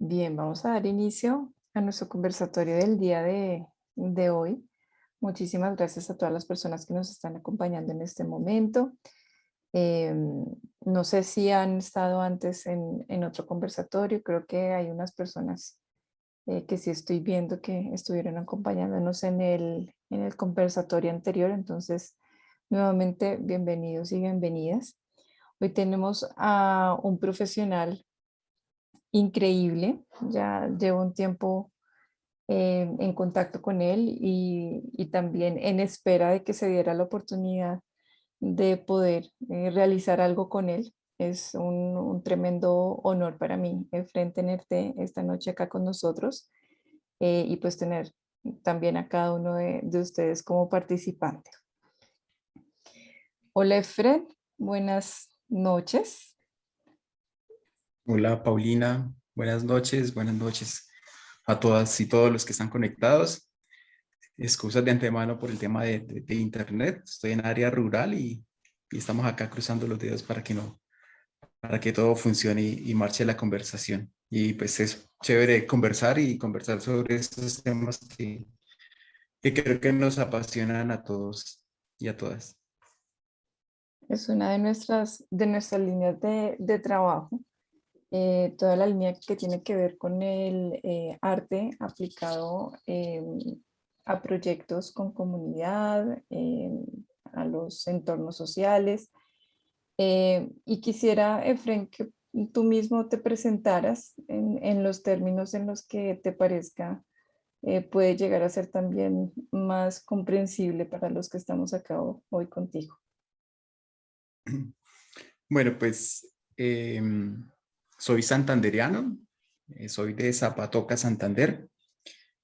Bien, vamos a dar inicio a nuestro conversatorio del día de hoy. Muchísimas gracias a todas las personas que nos están acompañando en este momento. Em, no sé si han estado antes en otro conversatorio, creo que hay unas personas que sí estoy viendo que estuvieron acompañándonos en el conversatorio anterior, entonces nuevamente bienvenidos y bienvenidas. Hoy tenemos a un profesional increíble, ya llevo un tiempo en contacto con él y también en espera de que se diera la oportunidad de poder realizar algo con él. Es un tremendo honor para mí, Efren, tenerte esta noche acá con nosotros y pues tener también a cada uno de ustedes como participante. Hola, Efren, buenas noches. Hola Paulina, buenas noches a todas y todos los que están conectados. Excusas de antemano por el tema de internet. Estoy en área rural y estamos acá cruzando los dedos para que no, para que todo funcione y marche la conversación. Y pues es chévere conversar y conversar sobre estos temas que creo que nos apasionan a todos y a todas. Es una de nuestras líneas de trabajo, toda la línea que tiene que ver con el arte aplicado a proyectos con comunidad, a los entornos sociales. Y quisiera, Efren, que tú mismo te presentaras en los términos en los que te parezca puede llegar a ser también más comprensible para los que estamos acá hoy contigo. Bueno, pues soy santandereano, soy de Zapatoca, Santander.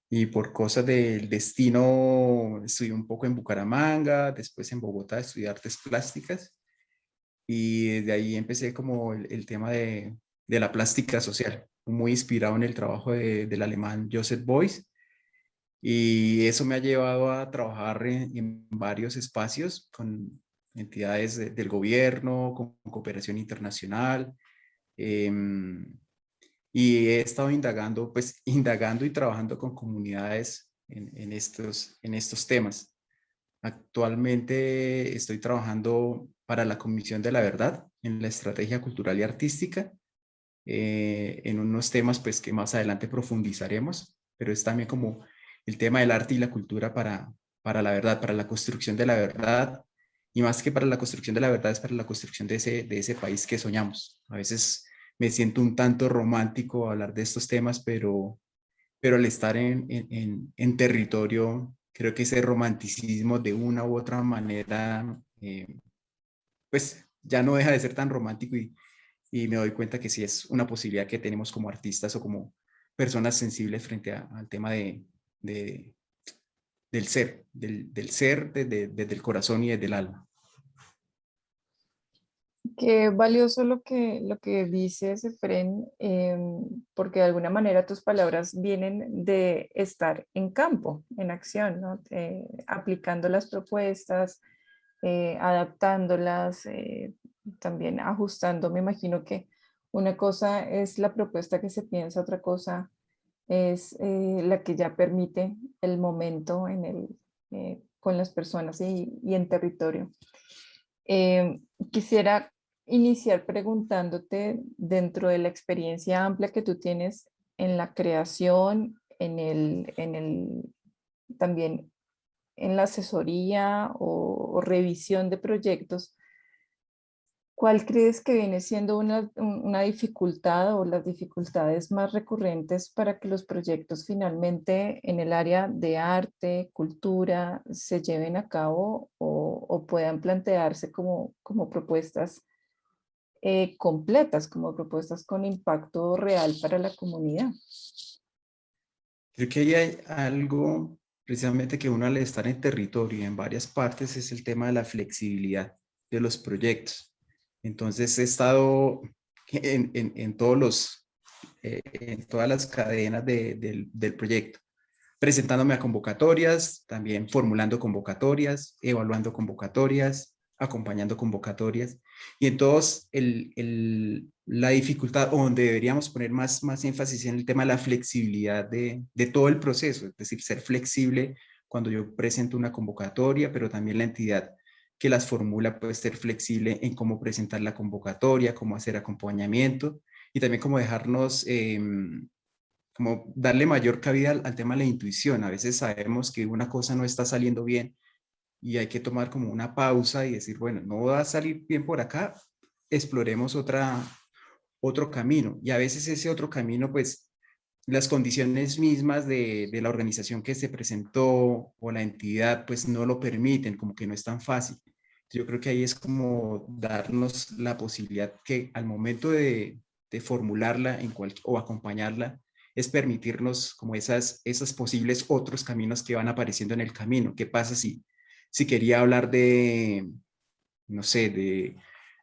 Y por cosas del destino estudié un poco en Bucaramanga, después en Bogotá estudié artes plásticas y desde ahí empecé como el tema de la plástica social, muy inspirado en el trabajo del alemán Joseph Beuys, y eso me ha llevado a trabajar en varios espacios con entidades del gobierno, con cooperación internacional. em, y he estado indagando, pues indagando y trabajando con comunidades en estos temas. Actualmente estoy trabajando para la Comisión de la Verdad en la estrategia cultural y artística, en unos temas pues que más adelante profundizaremos, pero es también como el tema del arte y la cultura para la verdad, para la construcción de la verdad, y más que para la construcción de la verdad es para la construcción de ese país que soñamos. A veces me siento un tanto romántico hablar de estos temas, pero al estar en territorio, creo que ese romanticismo de una u otra manera, pues ya no deja de ser tan romántico y me doy cuenta que sí es una posibilidad que tenemos como artistas o como personas sensibles frente al tema de- del ser, del ser desde el corazón y desde el alma. Qué valioso lo que dices, Efren, porque de alguna manera tus palabras vienen de estar en campo, en acción, ¿no? Aplicando las propuestas, adaptándolas, también ajustando. Me imagino que una cosa es la propuesta que se piensa, otra cosa es la que ya permite el momento con las personas y en territorio. Quisiera iniciar preguntándote, dentro de la experiencia amplia que tú tienes en la creación, también en la asesoría o revisión de proyectos, ¿cuál crees que viene siendo una dificultad o las dificultades más recurrentes para que los proyectos finalmente en el área de arte, cultura, se lleven a cabo o puedan plantearse como propuestas completas, como propuestas con impacto real para la comunidad? Creo que ahí hay algo precisamente que uno al estar en territorio y en varias partes es el tema de la flexibilidad de los proyectos. Entonces he estado en en todas las cadenas del proyecto, presentándome a convocatorias, también formulando convocatorias, evaluando convocatorias, acompañando convocatorias. Y entonces la dificultad, o donde deberíamos poner más énfasis en el tema de la flexibilidad de todo el proceso, es decir, ser flexible cuando yo presento una convocatoria, pero también la entidad que las formula puede ser flexible en cómo presentar la convocatoria, cómo hacer acompañamiento y también cómo dejarnos, como darle mayor cabida al tema de la intuición. A veces sabemos que una cosa no está saliendo bien y hay que tomar como una pausa y decir, bueno, no va a salir bien por acá, exploremos otro camino. Y a veces ese otro camino, pues las condiciones mismas de la organización que se presentó o la entidad, pues no lo permiten, como que no es tan fácil. Yo creo que ahí es como darnos la posibilidad que al momento de formularla o acompañarla, es permitirnos como esas posibles otros caminos que van apareciendo en el camino. ¿Qué pasa si quería hablar de, no sé,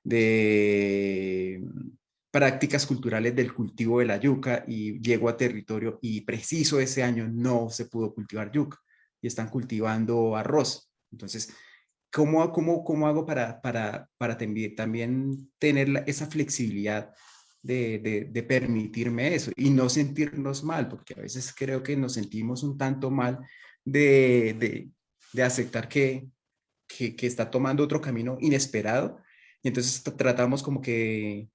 de prácticas culturales del cultivo de la yuca y llego a territorio y preciso ese año no se pudo cultivar yuca y están cultivando arroz? Entonces, ¿cómo hago para también tener esa flexibilidad de permitirme eso y no sentirnos mal? Porque a veces creo que nos sentimos un tanto mal de aceptar que está tomando otro camino inesperado y entonces tratamos como que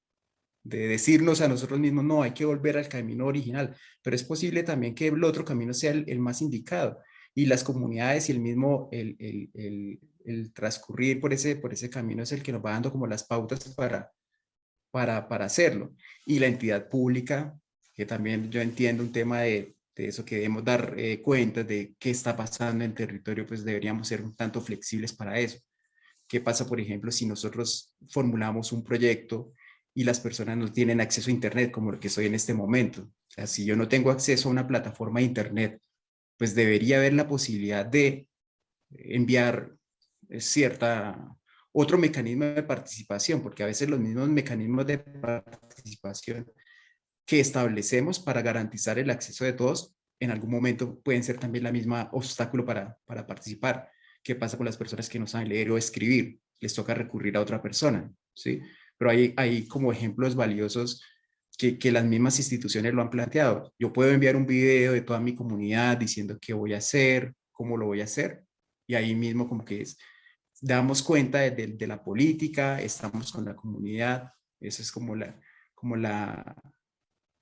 de decirnos a nosotros mismos, no, hay que volver al camino original, pero es posible también que el otro camino sea el más indicado y las comunidades y el mismo, el transcurrir por ese camino es el que nos va dando como las pautas para hacerlo. Y la entidad pública, que también yo entiendo un tema de eso, que debemos dar cuenta de qué está pasando en territorio, pues deberíamos ser un tanto flexibles para eso. ¿Qué pasa, por ejemplo, si nosotros formulamos un proyecto y las personas no tienen acceso a Internet, como lo que soy en este momento? O sea, si yo no tengo acceso a una plataforma de Internet, pues debería haber la posibilidad de enviar otro mecanismo de participación, porque a veces los mismos mecanismos de participación que establecemos para garantizar el acceso de todos, en algún momento pueden ser también la misma obstáculo para participar. ¿Qué pasa con las personas que no saben leer o escribir? Les toca recurrir a otra persona, ¿sí? Pero hay como ejemplos valiosos que las mismas instituciones lo han planteado. Yo puedo enviar un video de toda mi comunidad diciendo qué voy a hacer, cómo lo voy a hacer, y ahí mismo como que damos cuenta de la política, estamos con la comunidad, eso es como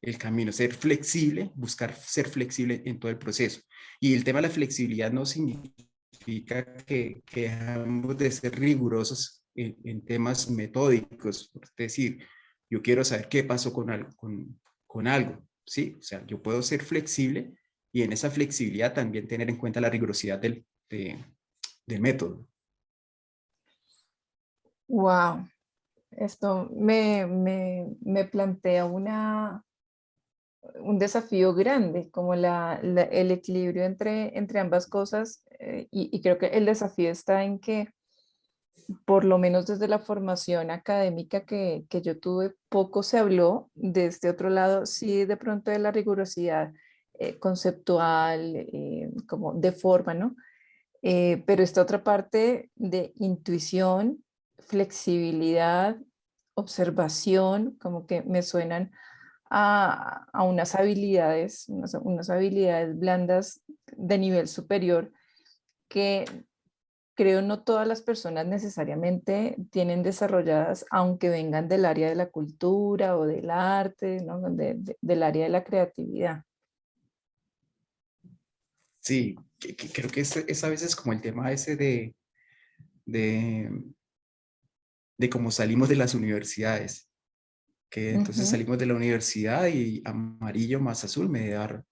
el camino, ser flexible, buscar ser flexible en todo el proceso. Y el tema de la flexibilidad no significa que dejamos de ser rigurosos en temas metódicos, es decir, yo quiero saber qué pasó con algo, ¿sí? O sea, yo puedo ser flexible y en esa flexibilidad también tener en cuenta la rigurosidad del método. Wow, esto me plantea un desafío grande, como el equilibrio entre ambas cosas, y creo que el desafío está en que, por lo menos desde la formación académica que yo tuve, poco se habló de este otro lado, sí, de pronto de la rigurosidad conceptual, como de forma, ¿no? Pero esta otra parte de intuición, flexibilidad, observación, como que me suenan a unas habilidades blandas de nivel superior que creo no todas las personas necesariamente tienen desarrolladas, aunque vengan del área de la cultura o del arte, ¿no? Del área de la creatividad. Sí, creo que es a veces como el tema ese de, de cómo salimos de las universidades, que entonces Ujú, salimos de la universidad y amarillo más azul me da dar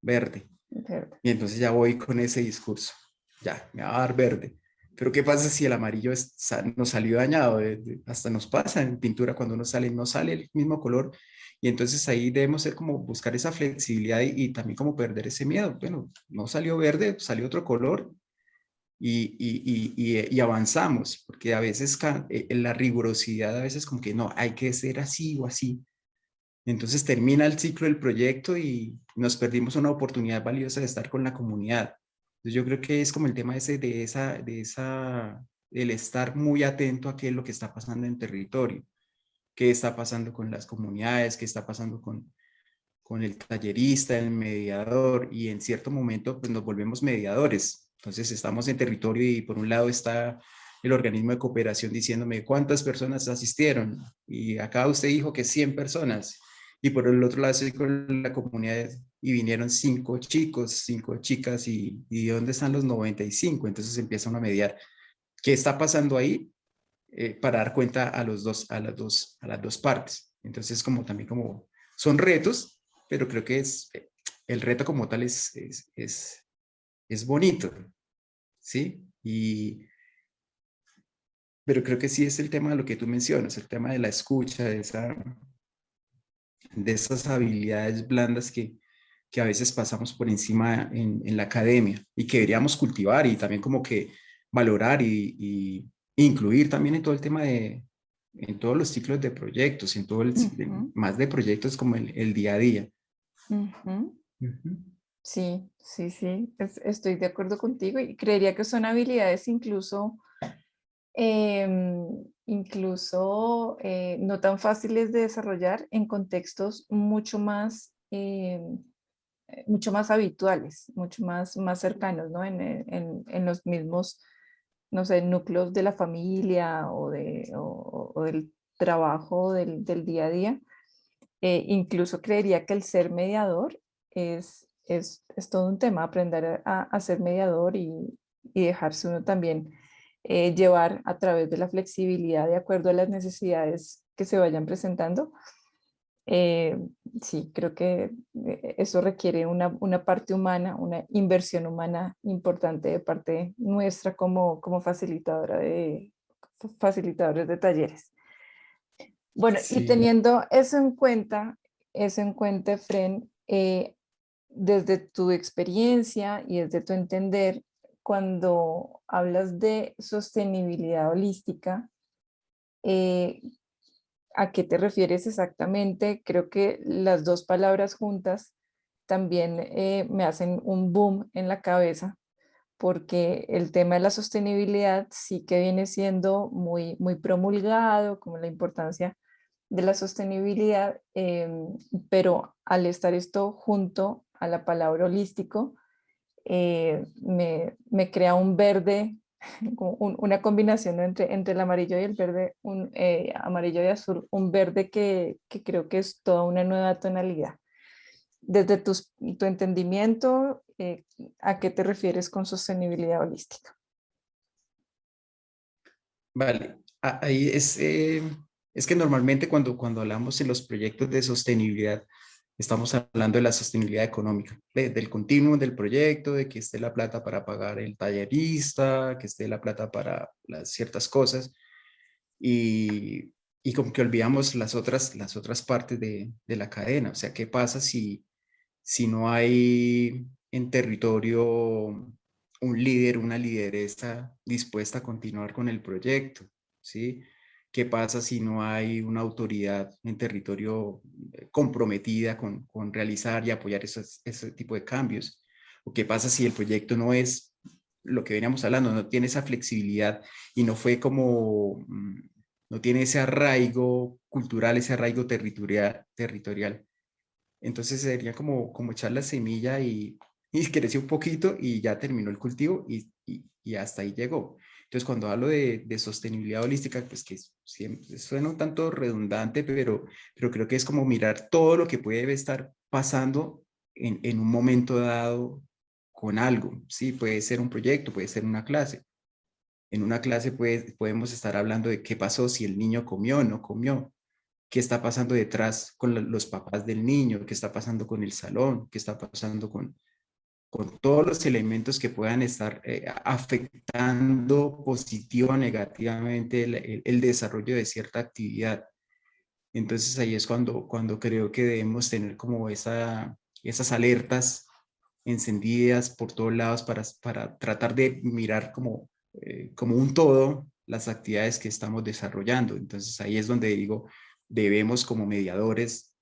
verde. verde. Y entonces ya voy con ese discurso, ya, me va a dar verde. Pero ¿qué pasa si el amarillo nos salió dañado? Hasta nos pasa en pintura cuando uno sale, no sale el mismo color. Y entonces ahí debemos ser como buscar esa flexibilidad y también como perder ese miedo. Bueno, no salió verde, salió otro color y avanzamos, porque a veces en la rigurosidad, a veces como que no, hay que ser así o así. Entonces termina el ciclo del proyecto y nos perdimos una oportunidad valiosa de estar con la comunidad. Entonces yo creo que es como el tema ese el estar muy atento a qué es lo que está pasando en territorio, qué está pasando con las comunidades, qué está pasando con el tallerista, el mediador, y en cierto momento pues nos volvemos mediadores. Entonces estamos en territorio y por un lado está el organismo de cooperación diciéndome cuántas personas asistieron y acá usted dijo que 100 personas y por el otro lado estoy con la comunidad y vinieron 5 chicos, 5 chicas y ¿dónde están los 95? Entonces empiezan a mediar. ¿Qué está pasando ahí? Para dar cuenta a las dos partes. Entonces, como también como son retos, pero creo que el reto como tal es bonito, ¿sí? Pero creo que sí es el tema de lo que tú mencionas, el tema de la escucha, de esas habilidades blandas que a veces pasamos por encima en la academia y que deberíamos cultivar y también como que valorar y incluir también en todo el tema en todos los ciclos de proyectos, Ujú, más de proyectos como el día a día. ujú. Ujú. Sí, sí, sí, estoy de acuerdo contigo y creería que son habilidades incluso no tan fáciles de desarrollar en contextos mucho más habituales, más cercanos, ¿no? En los mismos, no sé, núcleos de la familia o del trabajo del día a día. Incluso creería que el ser mediador es todo un tema, aprender a ser mediador y dejarse uno también llevar a través de la flexibilidad de acuerdo a las necesidades que se vayan presentando. Eh, sí, creo que eso requiere una parte humana, una inversión humana importante de parte nuestra como facilitadores de talleres. Bueno, y Sí, teniendo eso en cuenta, Efren, desde tu experiencia y desde tu entender, cuando hablas de sostenibilidad holística, eh, ¿a qué te refieres exactamente? Creo que las dos palabras juntas también me hacen un boom en la cabeza, porque el tema de la sostenibilidad sí que viene siendo muy promulgado, como la importancia de la sostenibilidad, pero al estar esto junto a la palabra holístico, me crea un verde, como una combinación, ¿no? Entre el amarillo y el verde, amarillo y azul, un verde que creo que es toda una nueva tonalidad. Desde tu entendimiento, ¿a qué te refieres con sostenibilidad holística? vale. Ahí es que normalmente cuando hablamos en los proyectos de sostenibilidad, estamos hablando de la sostenibilidad económica, del continuum del proyecto, de que esté la plata para pagar el tallerista, que esté la plata para las ciertas cosas, y, y como que olvidamos las otras partes de la cadena. O sea, ¿qué pasa si no hay en territorio un líder, una lideresa dispuesta a continuar con el proyecto? ¿Sí? ¿Qué pasa si no hay una autoridad en territorio comprometida con realizar y apoyar ese tipo de cambios? ¿O qué pasa si el proyecto no es lo que veníamos hablando, no tiene esa flexibilidad y no fue como, no tiene ese arraigo cultural, ese arraigo territorial? Entonces sería como echar la semilla y creció un poquito y ya terminó el cultivo y hasta ahí llegó. Entonces cuando hablo de sostenibilidad holística, pues que siempre, suena un tanto redundante, pero creo que es como mirar todo lo que puede estar pasando en un momento dado con algo. Sí, puede ser un proyecto, puede ser una clase. En una clase podemos estar hablando de qué pasó si el niño comió o no comió, qué está pasando detrás con los papás del niño, qué está pasando con el salón, qué está pasando con todos los elementos que puedan estar afectando positivo o negativamente el desarrollo de cierta actividad. Entonces ahí es cuando creo que debemos tener como esas alertas encendidas por todos lados para tratar de mirar como un todo las actividades que estamos desarrollando. Entonces ahí es donde digo, debemos como mediadores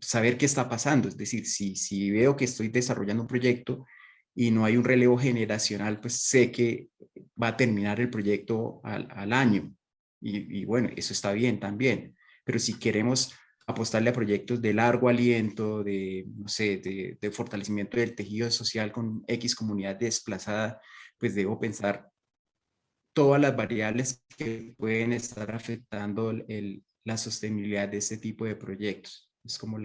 saber qué está pasando. Es decir, si veo que estoy desarrollando un proyecto y no hay un relevo generacional, pues sé que va a terminar el proyecto al año. Y bueno, eso está bien también. Pero si queremos apostarle a proyectos de largo aliento, de, no sé, de fortalecimiento del tejido social con X comunidad desplazada, pues debo pensar todas las variables que pueden estar afectando la sostenibilidad de este tipo de proyectos. Es como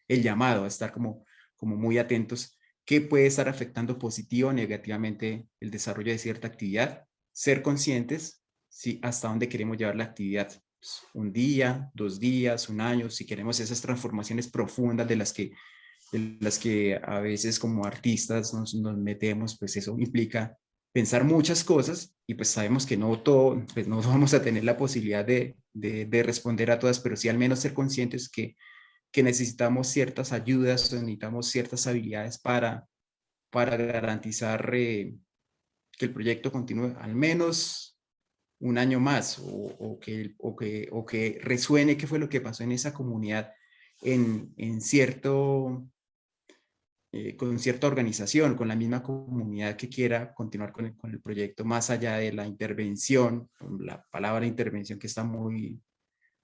el llamado a estar como muy atentos. ¿Qué puede estar afectando positivo o negativamente el desarrollo de cierta actividad? Ser conscientes si hasta dónde queremos llevar la actividad. Pues, un día, 2 días, un año, si queremos esas transformaciones profundas de las que a veces como artistas nos metemos, pues eso implica pensar muchas cosas y pues sabemos que no todo, pues no vamos a tener la posibilidad de responder a todas, pero sí al menos ser conscientes que necesitamos ciertas ayudas, necesitamos ciertas habilidades para garantizar que el proyecto continúe al menos un año más o que resuene qué fue lo que pasó en esa comunidad en cierto con cierta organización, con la misma comunidad que quiera continuar con el proyecto, más allá de la intervención, la palabra intervención que está muy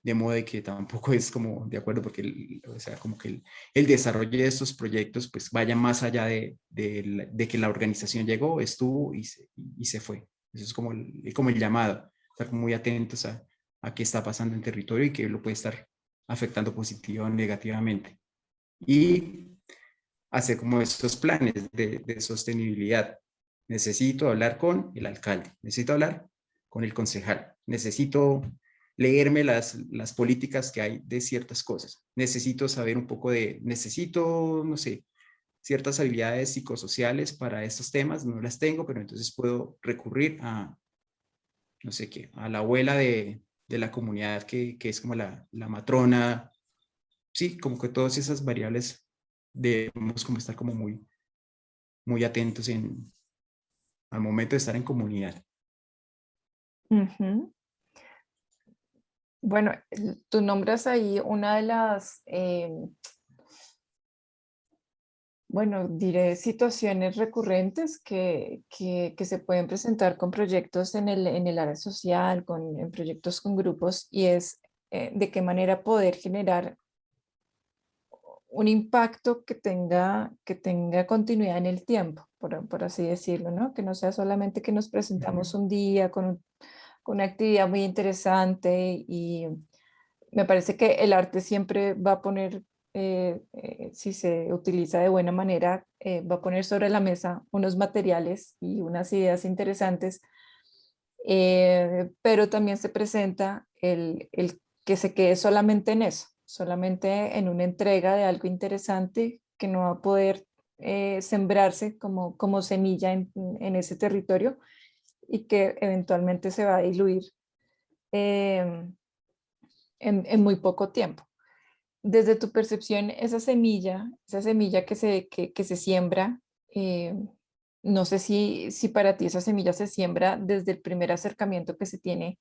de moda y que tampoco es como de acuerdo, porque o sea, como que el desarrollo de estos proyectos pues vaya más allá de que la organización llegó, estuvo y se fue. Eso es como el llamado, estar muy atentos a qué está pasando en territorio y qué lo puede estar afectando positivo o negativamente. Y hacer como estos planes de sostenibilidad. Necesito hablar con el alcalde, necesito hablar con el concejal, necesito leerme las políticas que hay de ciertas cosas, necesito saber un poco necesito, no sé, ciertas habilidades psicosociales para estos temas, no las tengo, pero entonces puedo recurrir a, no sé qué, a la abuela de la comunidad que es como la matrona, sí, como que todas esas variables debemos como estar como muy atentos al momento de estar en comunidad. Ujú. Bueno, tú nombras ahí una de las, bueno, diré situaciones recurrentes que se pueden presentar con proyectos en el área social, en proyectos con grupos, y es de qué manera poder generar un impacto que tenga continuidad en el tiempo, por así decirlo, ¿no? Que no sea solamente que nos presentamos un día con una actividad muy interesante y me parece que el arte siempre va a poner, si se utiliza de buena manera, va a poner sobre la mesa unos materiales y unas ideas interesantes, pero también se presenta el que se quede solamente en eso, solamente en una entrega de algo interesante que no va a poder sembrarse como semilla en ese territorio y que eventualmente se va a diluir em, en muy poco tiempo. Desde tu percepción, esa semilla que se siembra, eh, no sé si para ti esa semilla se siembra desde el primer acercamiento que se tiene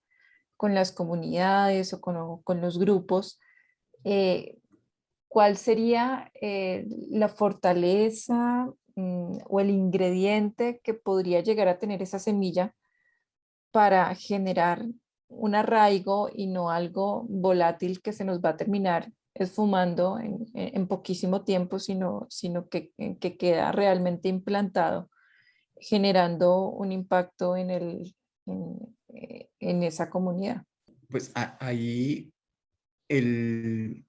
con las comunidades con los grupos, eh, ¿cuál sería la fortaleza o el ingrediente que podría llegar a tener esa semilla para generar un arraigo y no algo volátil que se nos va a terminar esfumando en poquísimo tiempo, sino que queda realmente implantado, generando un impacto en esa comunidad? Pues ahí el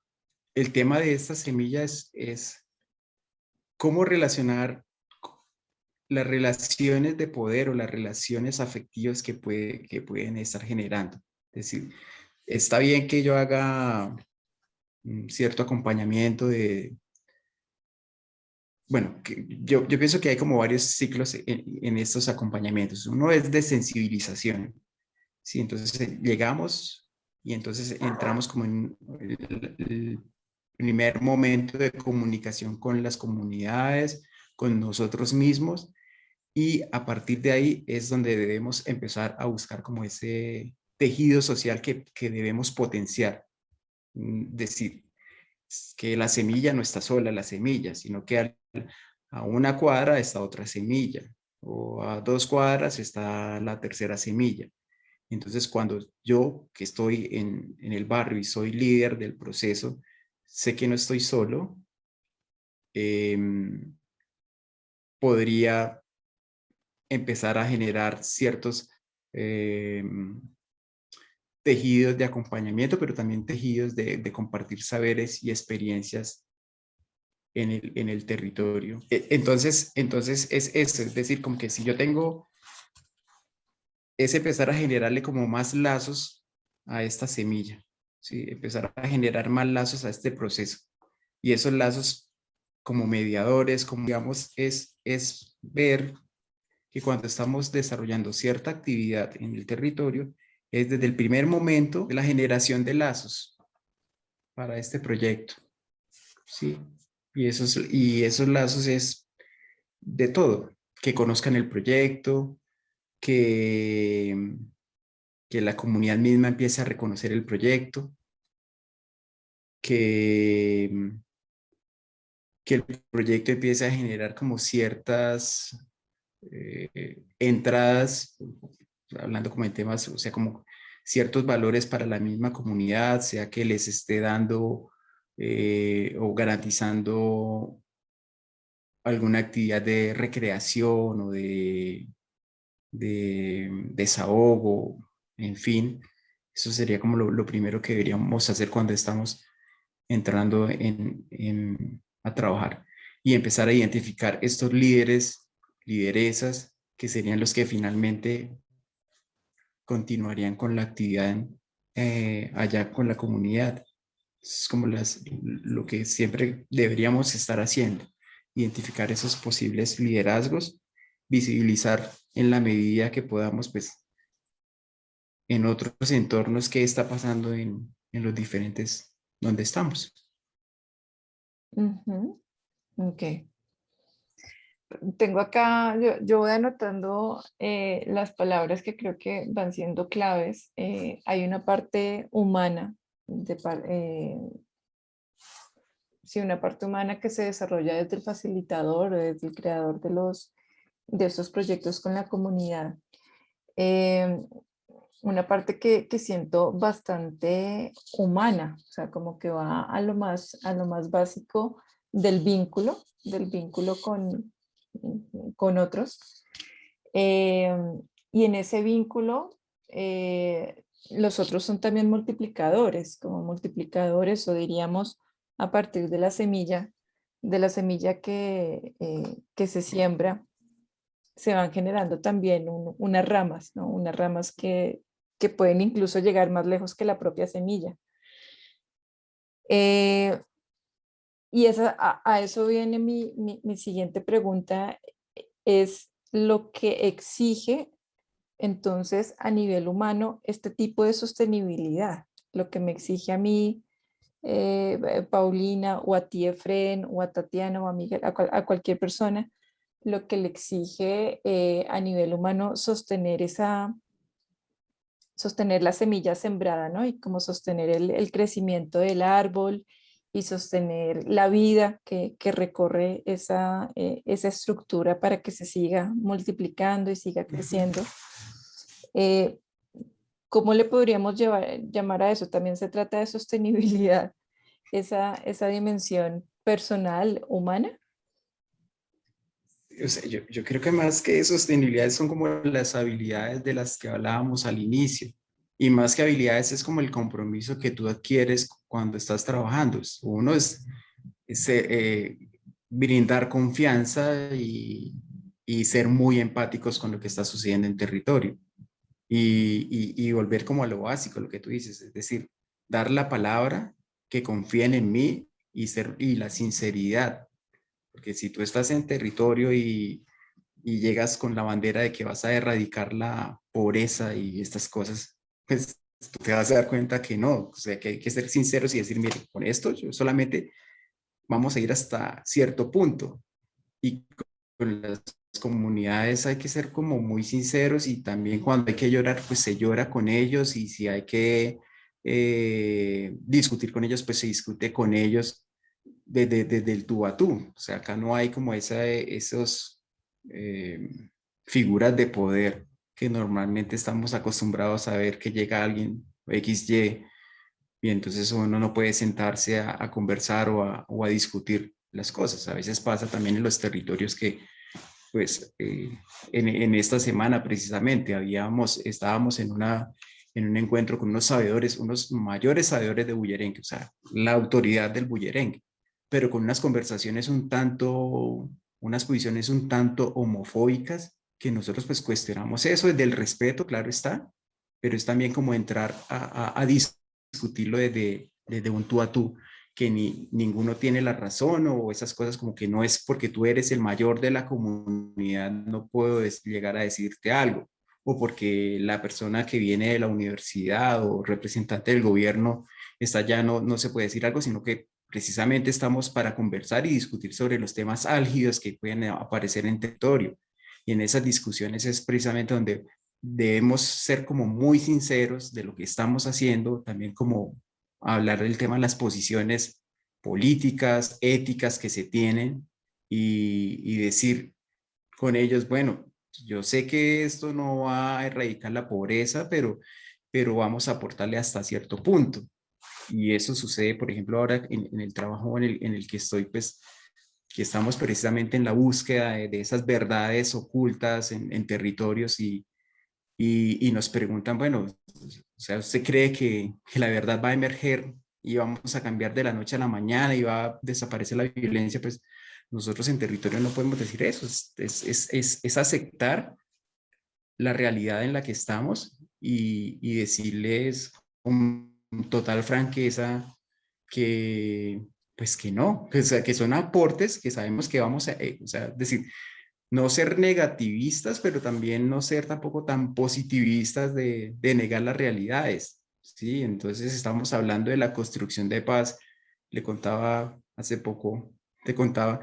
tema de esta semilla es cómo relacionar las relaciones de poder o las relaciones afectivas que pueden estar generando. Es decir, está bien que yo haga cierto acompañamiento bueno, yo pienso que hay como varios ciclos en estos acompañamientos. Uno es de sensibilización, ¿sí? Entonces llegamos y entonces entramos como en el primer momento de comunicación con las comunidades, con nosotros mismos, y a partir de ahí es donde debemos empezar a buscar como ese tejido social que debemos potenciar. Decir que la semilla no está sola, la semilla, sino que A una cuadra está otra semilla, o a 2 cuadras está la tercera semilla. Entonces, cuando yo que estoy en el barrio y soy líder del proceso, sé que no estoy solo, podría empezar a generar ciertos tejidos de acompañamiento, pero también tejidos de compartir saberes y experiencias en el territorio. Entonces es eso, es decir, como que si yo tengo, es empezar a generarle como más lazos a esta semilla, ¿sí? Empezar a generar más lazos a este proceso. Y esos lazos como mediadores, como digamos, es ver que cuando estamos desarrollando cierta actividad en el territorio, es desde el primer momento de la generación de lazos para este proyecto, ¿sí? Y esos lazos es de todo, que conozcan el proyecto, que, que la comunidad misma empiece a reconocer el proyecto, que, que el proyecto empiece a generar como ciertas entradas, hablando como en temas, o sea, como ciertos valores para la misma comunidad, sea que les esté dando o garantizando alguna actividad de recreación o de desahogo, en fin. Eso sería como lo primero que deberíamos hacer cuando estamos entrando a trabajar y empezar a identificar estos líderes, lideresas, que serían los que finalmente continuarían con la actividad allá con la comunidad. Es como lo que siempre deberíamos estar haciendo, identificar esos posibles liderazgos, visibilizar en la medida que podamos, pues, en otros entornos qué está pasando en los diferentes donde estamos. Ujú. Ok. Tengo acá, yo voy anotando las palabras que creo que van siendo claves. Hay una parte humana, sí, una parte humana que se desarrolla desde el facilitador o desde el creador de estos proyectos con la comunidad. Eh, una parte que siento bastante humana, o sea, como que va a lo más básico del vínculo con otros. Eh, y en ese vínculo, los otros son también multiplicadores, como multiplicadores o diríamos a partir de la semilla que se siembra, se van generando también unas ramas, ¿no? Unas ramas que pueden incluso llegar más lejos que la propia semilla. Eh, y a eso viene mi siguiente pregunta, es lo que exige entonces a nivel humano este tipo de sostenibilidad, lo que me exige a mí, Paulina, o a ti, Efren, o a Tatiana, o a Miguel, a cualquier persona, lo que le exige a nivel humano sostener la semilla sembrada, ¿no? Y como sostener el crecimiento del árbol y sostener la vida que recorre esa estructura para que se siga multiplicando y siga creciendo. Eh, ¿Cómo le podríamos llamar a eso? También se trata de sostenibilidad, esa dimensión personal, humana. O sea, yo creo que más que sostenibilidad son como las habilidades de las que hablábamos al inicio. Y más que habilidades es como el compromiso que tú adquieres cuando estás trabajando. Uno es, brindar confianza y ser muy empáticos con lo que está sucediendo en territorio. Y volver como a lo básico, lo que tú dices, es decir, dar la palabra, que confíen en mí y la sinceridad. Porque si tú estás en territorio y llegas con la bandera de que vas a erradicar la pobreza y estas cosas, pues tú te vas a dar cuenta que no, o sea, que hay que ser sinceros y decir, mire, con esto yo solamente vamos a ir hasta cierto punto. Y con las comunidades hay que ser como muy sinceros y también cuando hay que llorar, pues se llora con ellos y si hay que discutir con ellos, pues se discute con ellos desde el tú a tú. O sea, acá no hay como esos figuras de poder que normalmente estamos acostumbrados a ver que llega alguien XY y entonces uno no puede sentarse a conversar o a discutir las cosas. A veces pasa también en los territorios que, pues, en esta semana precisamente estábamos en un encuentro con unos sabedores, unos mayores sabedores de bullerengue, o sea, la autoridad del bullerengue, pero con unas conversaciones unas posiciones un tanto homofóbicas que nosotros pues cuestionamos eso desde el respeto, claro está, pero es también como entrar a discutirlo desde un tú a tú, que ninguno tiene la razón o esas cosas como que no es porque tú eres el mayor de la comunidad, no puedo llegar a decirte algo, o porque la persona que viene de la universidad o representante del gobierno está allá, no se puede decir algo, sino que precisamente estamos para conversar y discutir sobre los temas álgidos que pueden aparecer en territorio. Y en esas discusiones es precisamente donde debemos ser como muy sinceros de lo que estamos haciendo, también como hablar del tema de las posiciones políticas, éticas que se tienen y decir con ellos, bueno, yo sé que esto no va a erradicar la pobreza, pero vamos a aportarle hasta cierto punto. Y eso sucede, por ejemplo, ahora en el trabajo en el que estoy, pues, que estamos precisamente en la búsqueda de esas verdades ocultas en territorios y nos preguntan, bueno, o sea, ¿usted cree que la verdad va a emerger y vamos a cambiar de la noche a la mañana y va a desaparecer la violencia? Pues nosotros en territorio no podemos decir eso, es aceptar la realidad en la que estamos y decirles con total franqueza que, pues que no, que son aportes que sabemos que vamos a, o sea, decir, no ser negativistas, pero también no ser tampoco tan positivistas de negar las realidades, ¿sí? Entonces estamos hablando de la construcción de paz. Le contaba hace poco, te contaba,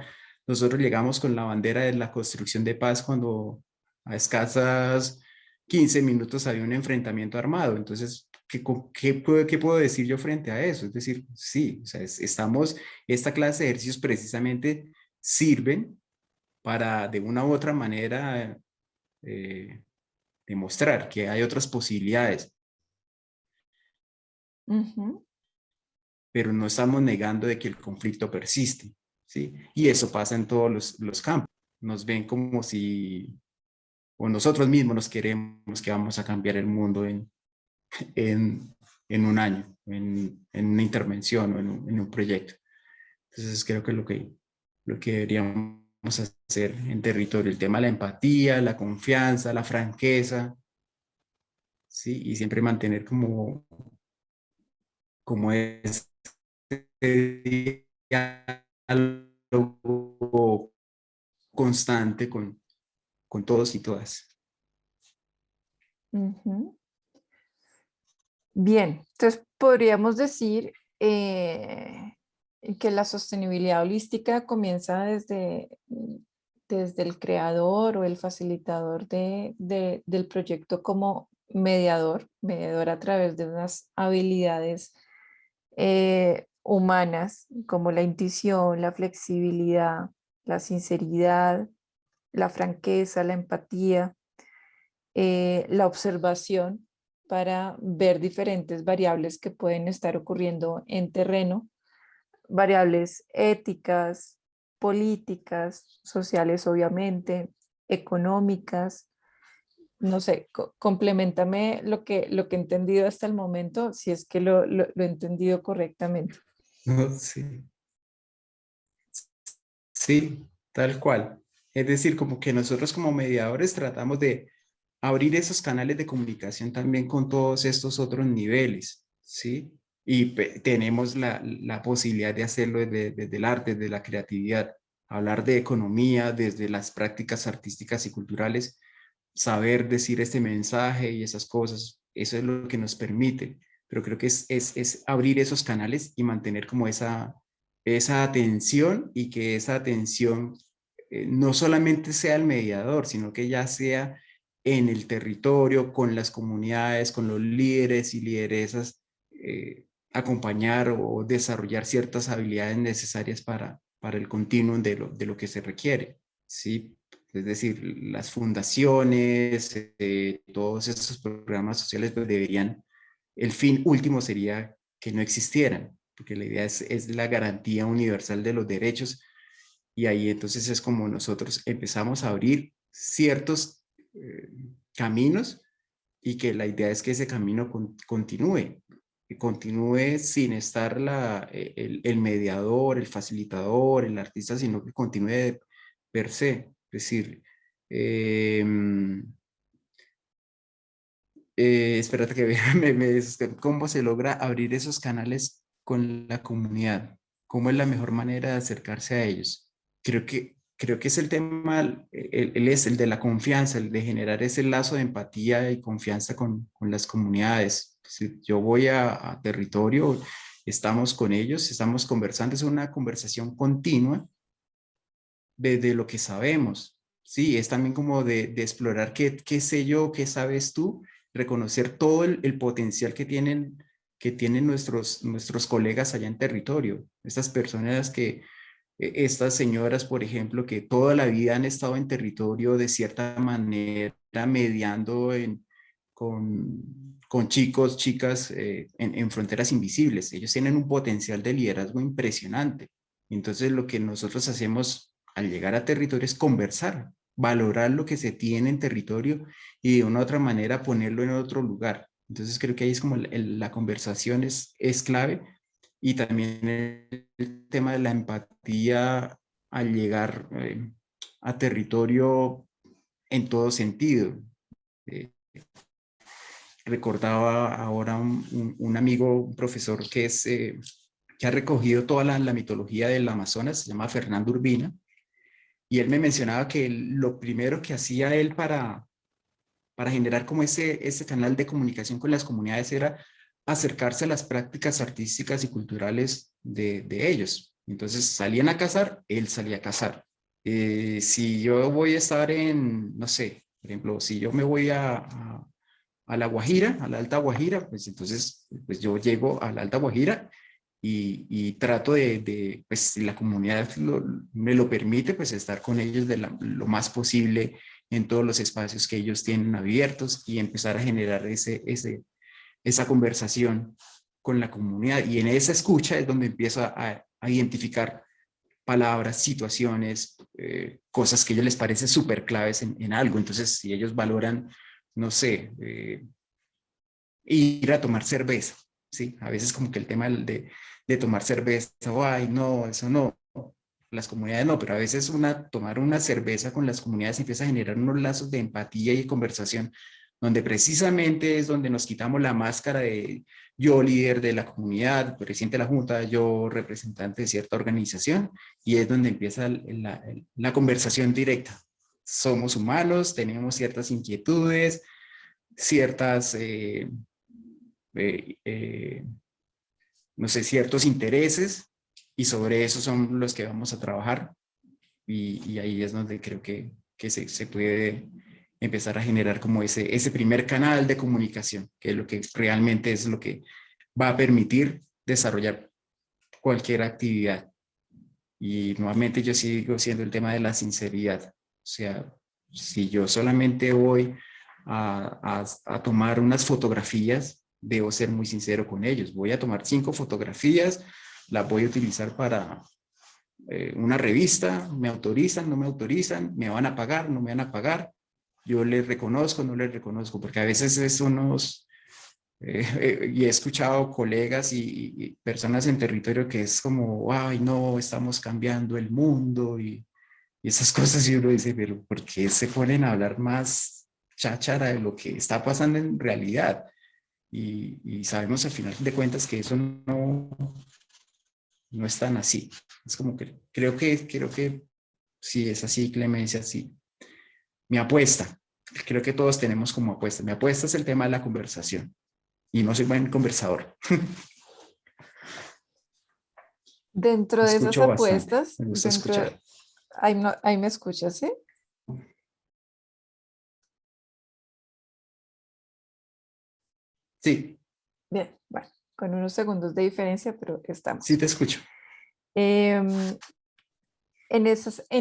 nosotros llegamos con la bandera de la construcción de paz cuando a escasas 15 minutos había un enfrentamiento armado. Entonces, qué puedo decir yo frente a eso? Es decir, sí, o sea, esta clase de ejercicios precisamente sirven para de una u otra manera eh, demostrar que hay otras posibilidades, Ujú. pero no estamos negando de que el conflicto persiste, ¿sí? Y eso pasa en todos los campos. Nos ven como si, o nosotros mismos nos queremos que vamos a cambiar el mundo en, en un año, en una intervención o en un proyecto. Entonces creo que lo que deberíamos hacer en territorio, el tema de la empatía, la confianza, la franqueza, ¿sí? Y siempre mantener como ese diálogo constante con todos y todas. Ujú. Bien, entonces podríamos decir que la sostenibilidad holística comienza desde el creador o el facilitador del proyecto como mediador a través de unas habilidades humanas como la intuición, la flexibilidad, la sinceridad, la franqueza, la empatía, la observación para ver diferentes variables que pueden estar ocurriendo en terreno, variables éticas, políticas, sociales obviamente, económicas. No sé, complementame lo que he entendido hasta el momento, si es que lo he entendido correctamente. ¿No? Sí, sí, tal cual. Es decir, como que nosotros como mediadores tratamos de abrir esos canales de comunicación también con todos estos otros niveles, ¿sí? Y tenemos la posibilidad de hacerlo desde el arte, desde la creatividad, hablar de economía, desde las prácticas artísticas y culturales, saber decir este mensaje y esas cosas, eso es lo que nos permite, pero creo que es abrir esos canales y mantener como esa atención y que esa atención no solamente sea el mediador, sino que ya sea en el territorio, con las comunidades, con los líderes y lideresas, acompañar o desarrollar ciertas habilidades necesarias para el continuum de lo que se requiere, ¿sí? Es decir, las fundaciones, todos estos programas sociales pues deberían, el fin último sería que no existieran, porque la idea es la garantía universal de los derechos, y ahí entonces es como nosotros empezamos a abrir ciertos caminos, y que la idea es que ese camino continúe, que continúe sin estar el mediador, el facilitador, el artista, sino que continúe per se. Es decir, eh, espérate que cómo se logra abrir esos canales con la comunidad, cómo es la mejor manera de acercarse a ellos. Creo que es el tema, él es el de la confianza, el de generar ese lazo de empatía y confianza con las comunidades. Si yo voy a territorio, estamos con ellos, estamos conversando, es una conversación continua de lo que sabemos. Sí, es también como de explorar qué sé yo, qué sabes tú, reconocer todo el potencial que tienen nuestros colegas allá en territorio. Estas personas estas señoras, por ejemplo, que toda la vida han estado en territorio de cierta manera, mediando con chicos, chicas en fronteras invisibles. Ellos tienen un potencial de liderazgo impresionante. Entonces, lo que nosotros hacemos al llegar a territorio es conversar, valorar lo que se tiene en territorio y de una u otra manera ponerlo en otro lugar. Entonces, creo que ahí es como la conversación es clave, y también el tema de la empatía al llegar a territorio en todo sentido. Eh, Recordaba ahora un amigo, un profesor que ha recogido toda la mitología del Amazonas, se llama Fernando Urbina, y él me mencionaba que lo primero que hacía él para generar como ese canal de comunicación con las comunidades era acercarse a las prácticas artísticas y culturales de ellos. Entonces salían a cazar, él salía a cazar. Si yo voy a estar no sé, por ejemplo, si yo me voy a La Guajira, a la Alta Guajira, pues entonces pues yo llego a la Alta Guajira y trato pues si la comunidad me lo permite, pues estar con ellos lo más posible en todos los espacios que ellos tienen abiertos, y empezar a generar esa conversación con la comunidad. Y en esa escucha es donde empiezo a identificar palabras, situaciones, cosas que a ellos les parecen súper claves en algo. Entonces, si ellos valoran, no sé, ir a tomar cerveza, ¿sí? A veces como que el tema de tomar cerveza, ay, no, eso no, las comunidades no, pero a veces tomar una cerveza con las comunidades empieza a generar unos lazos de empatía y conversación, donde precisamente es donde nos quitamos la máscara de yo líder de la comunidad, presidente de la junta, yo representante de cierta organización, y es donde empieza la conversación directa. Somos humanos, tenemos ciertas inquietudes, ciertas eh, eh, no sé, ciertos intereses, y sobre eso son los que vamos a trabajar, y ahí es donde creo que se puede empezar a generar como ese primer canal de comunicación, que es lo que realmente es lo que va a permitir desarrollar cualquier actividad. Y nuevamente yo sigo siendo el tema de la sinceridad. O sea, si yo solamente voy a tomar unas fotografías, debo ser muy sincero con ellos. Voy a tomar 5 fotografías, las voy a utilizar para una revista, me autorizan, no me autorizan, me van a pagar, no me van a pagar, yo les reconozco, no les reconozco, porque a veces es y he escuchado colegas y personas en territorio que es como, ay, no, estamos cambiando el mundo y esas cosas, y uno dice, pero ¿por qué se ponen a hablar más cháchara de lo que está pasando en realidad? Y sabemos al final de cuentas que eso no es tan así. Es como que creo que sí es así, Clemencia, sí. Mi apuesta, creo que todos tenemos como apuesta. Mi apuesta es el tema de la conversación, y no soy buen conversador. Dentro de esas Escucho bastante, apuestas, me gusta escuchar. ahí, ahí me escuchas, ¿sí? Sí, Bien, bueno. con unos segundos de diferencia, pero Sí, estamos. te escucho. Em, en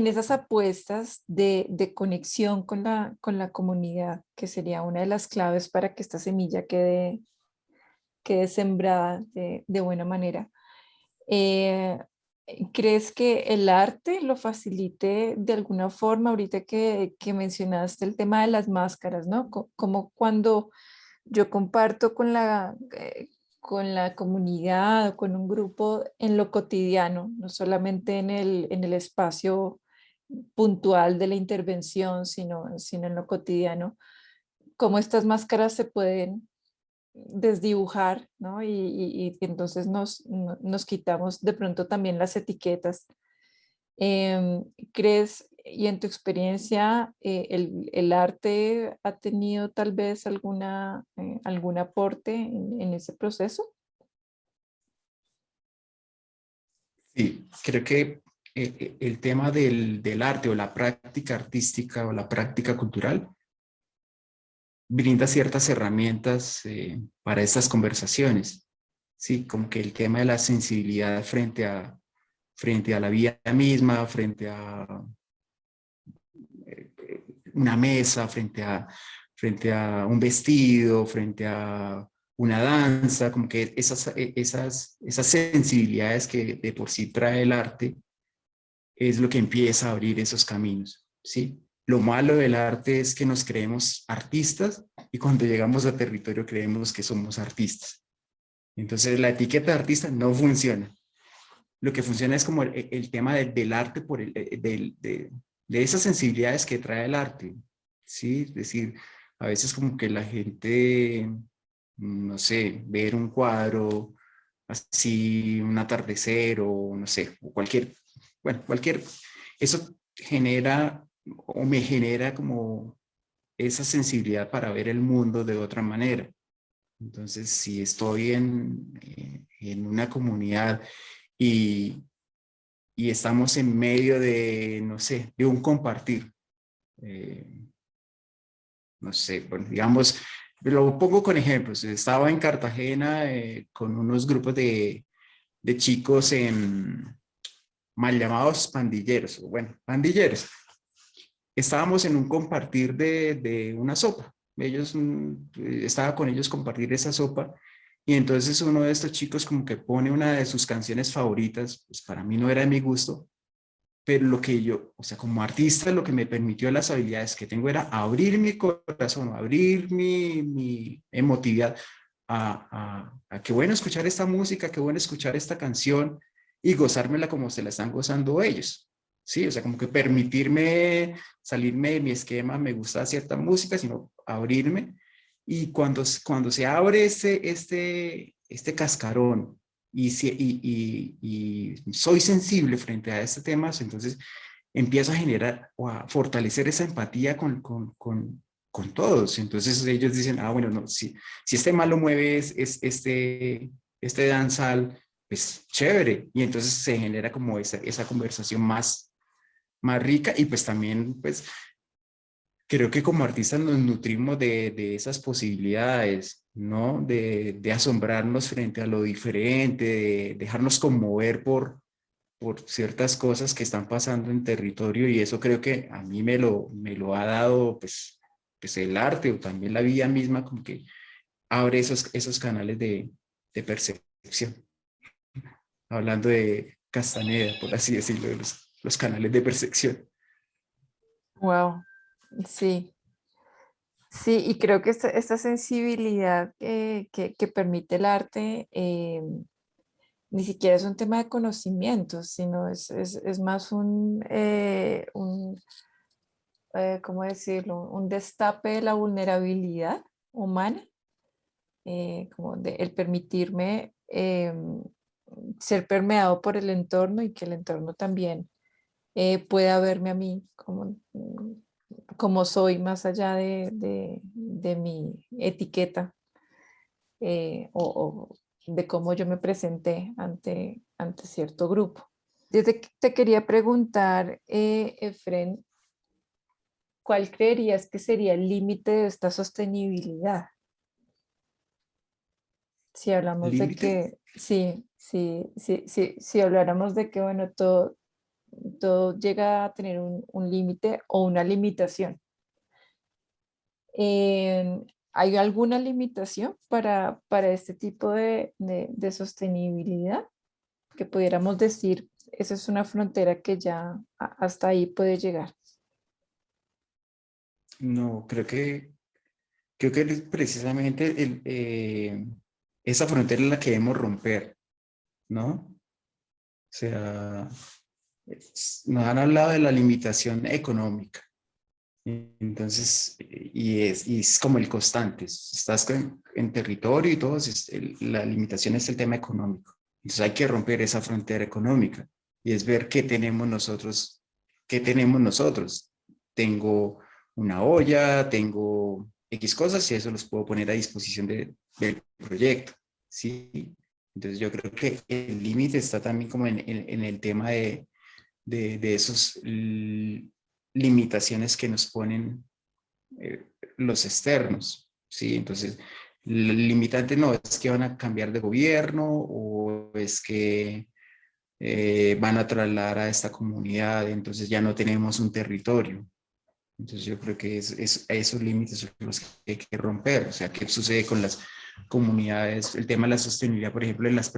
esas apuestas de conexión con la comunidad, que sería una de las claves para que esta semilla quede sembrada de buena manera. Eh, ¿Crees que el arte lo facilite de alguna forma? Ahorita que mencionaste el tema de las máscaras, ¿no? Como cuando yo comparto con la comunidad o con un grupo en lo cotidiano, no solamente en el espacio puntual de la intervención, sino en lo cotidiano, cómo estas máscaras se pueden desdibujar, ¿no? Y entonces nos quitamos de pronto también las etiquetas. ¿Crees y en tu experiencia el arte ha tenido tal vez algún aporte en ese proceso? Sí, creo que el tema del arte o la práctica artística o la práctica cultural brinda ciertas herramientas para estas conversaciones. Sí, como que el tema de la sensibilidad frente a la vida misma, frente a una mesa, frente a un vestido, frente a una danza, como que esas sensibilidades que de por sí trae el arte es lo que empieza a abrir esos caminos, ¿sí? Lo malo del arte es que nos creemos artistas y cuando llegamos a territorio creemos que somos artistas. Entonces la etiqueta de artista no funciona. Lo que funciona es como el tema del arte, de esas sensibilidades que trae el arte, ¿sí? Es decir, a veces como que la gente, no sé, ver un cuadro así, un atardecer o no sé, o cualquier, eso genera o me genera como esa sensibilidad para ver el mundo de otra manera. Entonces, si estoy en una comunidad y, y estamos en medio de, no sé, de un compartir, eh, no sé, bueno, digamos, lo pongo con ejemplos. Estaba en Cartagena con unos grupos de chicos mal llamados pandilleros, o bueno, pandilleros. Estábamos en un compartir de una sopa. Estaba con ellos compartir esa sopa y entonces uno de estos chicos como que pone una de sus canciones favoritas, pues para mí no era de mi gusto, pero lo que yo, o sea, como artista, lo que me permitió las habilidades que tengo era abrir mi corazón, abrir mi emotividad a qué bueno escuchar esta música, qué bueno escuchar esta canción y gozármela como se la están gozando ellos. Sí, o sea, como que permitirme salirme de mi esquema, me gusta cierta música, sino abrirme. Y cuando se abre este cascarón y soy sensible frente a este tema, entonces empiezo a generar o a fortalecer esa empatía con todos. Entonces ellos dicen, ah, bueno, no, si este mal lo mueve es este danzal, pues chévere. Y entonces se genera como esa conversación más rica y pues también, pues creo que como artistas nos nutrimos de esas posibilidades, ¿no? De asombrarnos frente a lo diferente, de dejarnos conmover por ciertas cosas que están pasando en territorio y eso creo que a mí me lo ha dado pues el arte o también la vida misma como que abre esos canales de percepción. Hablando de Castaneda, por así decirlo, de los canales de percepción. Wow, sí, sí, y creo que esta sensibilidad que permite el arte ni siquiera es un tema de conocimiento, sino es más ¿cómo decirlo? Un destape de la vulnerabilidad humana, como de el permitirme ser permeado por el entorno y que el entorno también pueda verme a mí como soy, más allá de mi etiqueta o de cómo yo me presenté ante cierto grupo. Yo te quería preguntar, Efren, ¿cuál creerías que sería el límite de esta sostenibilidad? Si hablamos de límite. que, si habláramos de que, bueno, todo llega a tener un límite o una limitación. ¿Hay alguna limitación para este tipo de sostenibilidad? Que pudiéramos decir, esa es una frontera que ya hasta ahí puede llegar. No, creo que es precisamente esa frontera es la que debemos romper, ¿no? O sea, nos han hablado de la limitación económica. Entonces, y es como el constante. Estás en territorio y todo, la limitación es el tema económico. Entonces hay que romper esa frontera económica y es ver qué tenemos nosotros. Tengo una olla, tengo X cosas y eso los puedo poner a disposición del proyecto, ¿sí? Entonces yo creo que el límite está también como en el tema de esos limitaciones que nos ponen los externos, ¿sí? Entonces, el limitante no es que van a cambiar de gobierno o es que van a trasladar a esta comunidad, entonces ya no tenemos un territorio. Entonces yo creo que esos límites son los que hay que romper. O sea, ¿qué sucede con las comunidades? El tema de la sostenibilidad, por ejemplo, de las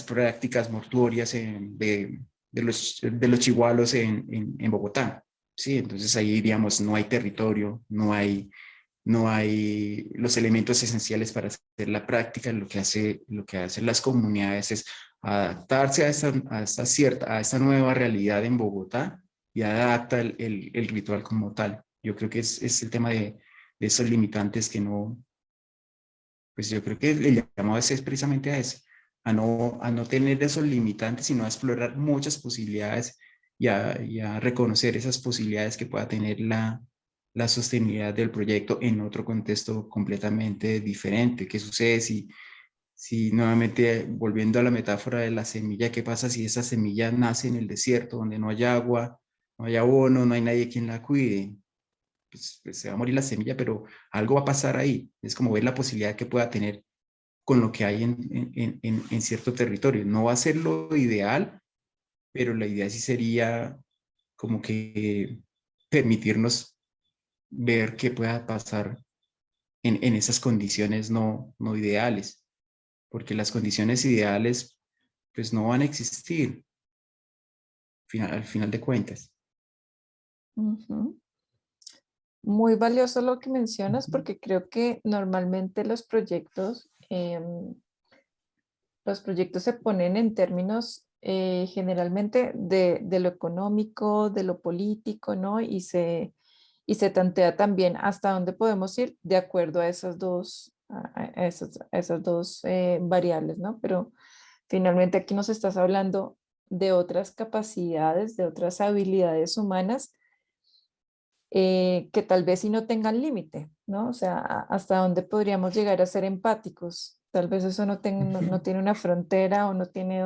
prácticas mortuorias de los chigualos en Bogotá. Sí, entonces ahí, digamos, no hay territorio, no hay los elementos esenciales para hacer la práctica. Lo que hacen las comunidades es adaptarse a esta nueva realidad en Bogotá y adapta el ritual como tal. Yo creo que es el tema de esos limitantes que no, pues yo creo que el llamado es precisamente a no tener esos limitantes, sino a explorar muchas posibilidades y a reconocer esas posibilidades que pueda tener la sostenibilidad del proyecto en otro contexto completamente diferente. ¿Qué sucede si nuevamente, volviendo a la metáfora de la semilla, qué pasa si esa semilla nace en el desierto, donde no hay agua, no hay abono, no hay nadie quien la cuide? Pues se va a morir la semilla, pero algo va a pasar ahí. Es como ver la posibilidad que pueda tener con lo que hay en cierto territorio. No va a ser lo ideal, pero la idea sí sería como que permitirnos ver qué pueda pasar en esas condiciones no ideales, porque las condiciones ideales pues no van a existir al final de cuentas. Ujú. Muy valioso lo que mencionas Ujú. porque creo que normalmente los proyectos se ponen en términos generalmente de lo económico, de lo político, ¿no? Y se tantea también hasta dónde podemos ir de acuerdo a esas dos, a esas dos variables, ¿no? Pero finalmente aquí nos estás hablando de otras capacidades, de otras habilidades humanas que tal vez sí no tengan límite, ¿no? O sea, hasta dónde podríamos llegar a ser empáticos. Tal vez eso no tiene una frontera o no tiene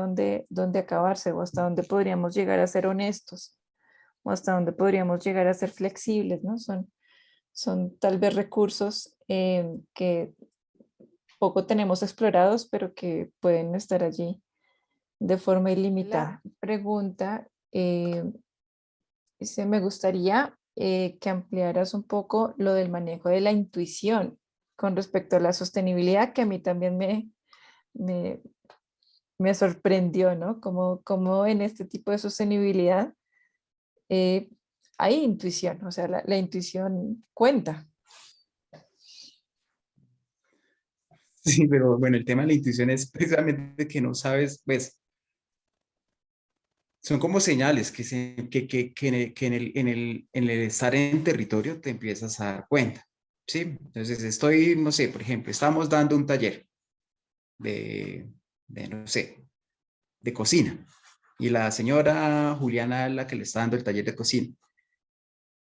dónde acabarse, o hasta dónde podríamos llegar a ser honestos, o hasta dónde podríamos llegar a ser flexibles, ¿no? Son tal vez recursos que poco tenemos explorados, pero que pueden estar allí de forma ilimitada. La pregunta, me gustaría que ampliaras un poco lo del manejo de la intuición con respecto a la sostenibilidad, que a mí también me, me sorprendió, ¿no? Como en este tipo de sostenibilidad eh, hay intuición, o sea, la intuición cuenta. Sí, pero bueno, el tema de la intuición es precisamente que no sabes, pues, son como señales en el estar en territorio te empiezas a dar cuenta, ¿sí? Entonces estoy, no sé, por ejemplo, estamos dando un taller de, no sé, de cocina y la señora Juliana es la que le está dando el taller de cocina.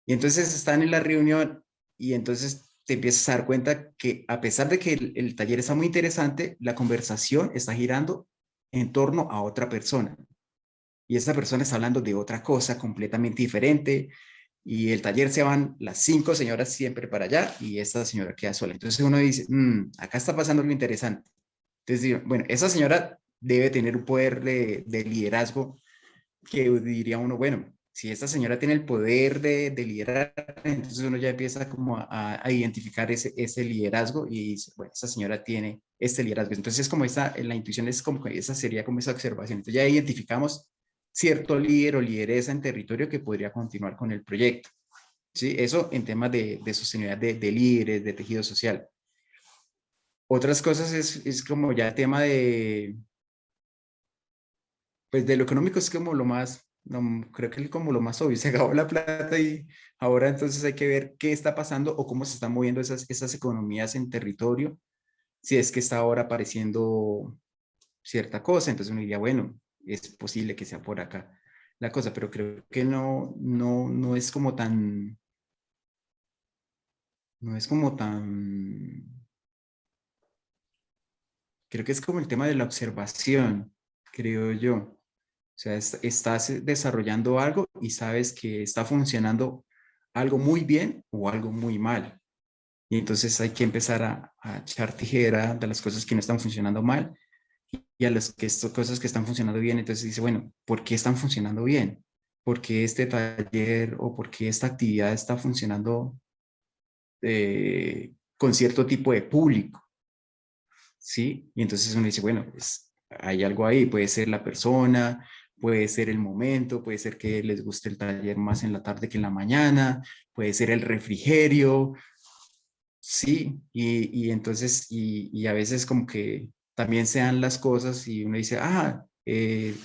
Y entonces están en la reunión y entonces te empiezas a dar cuenta que a pesar de que el taller está muy interesante, la conversación está girando en torno a otra persona y esa persona está hablando de otra cosa completamente diferente y el taller se van las 5 señoras siempre para allá y esta señora queda sola. Entonces uno dice, acá está pasando algo interesante. Entonces digo, bueno, esa señora debe tener un poder de liderazgo que diría uno, bueno, si esta señora tiene el poder de liderar, entonces uno ya empieza como a identificar ese liderazgo y dice, bueno, esta señora tiene este liderazgo. Entonces es como esa, la intuición es como que esa sería como esa observación. Entonces ya identificamos cierto líder o lideresa en territorio que podría continuar con el proyecto. ¿Sí? Eso en temas de sostenibilidad de líderes, de tejido social. Otras cosas es como ya tema pues de lo económico es como lo más, creo que es como lo más obvio, se acabó la plata y ahora entonces hay que ver qué está pasando o cómo se están moviendo esas economías en territorio, si es que está ahora apareciendo cierta cosa, entonces uno diría, bueno, es posible que sea por acá la cosa, pero creo que no es como tan, no es como tan, creo que es como el tema de la observación, creo yo. O sea, estás desarrollando algo y sabes que está funcionando algo muy bien o algo muy mal. Y entonces hay que empezar a echar tijera de las cosas que no están funcionando mal y a las que cosas que están funcionando bien. Entonces dice, bueno, ¿por qué están funcionando bien? ¿Por qué este taller o por qué esta actividad está funcionando con cierto tipo de público? ¿Sí? Y entonces uno dice, bueno, pues hay algo ahí, puede ser la persona, puede ser el momento, puede ser que les guste el taller más en la tarde que en la mañana, puede ser el refrigerio, sí, y entonces, y a veces como que también sean las cosas y uno dice, en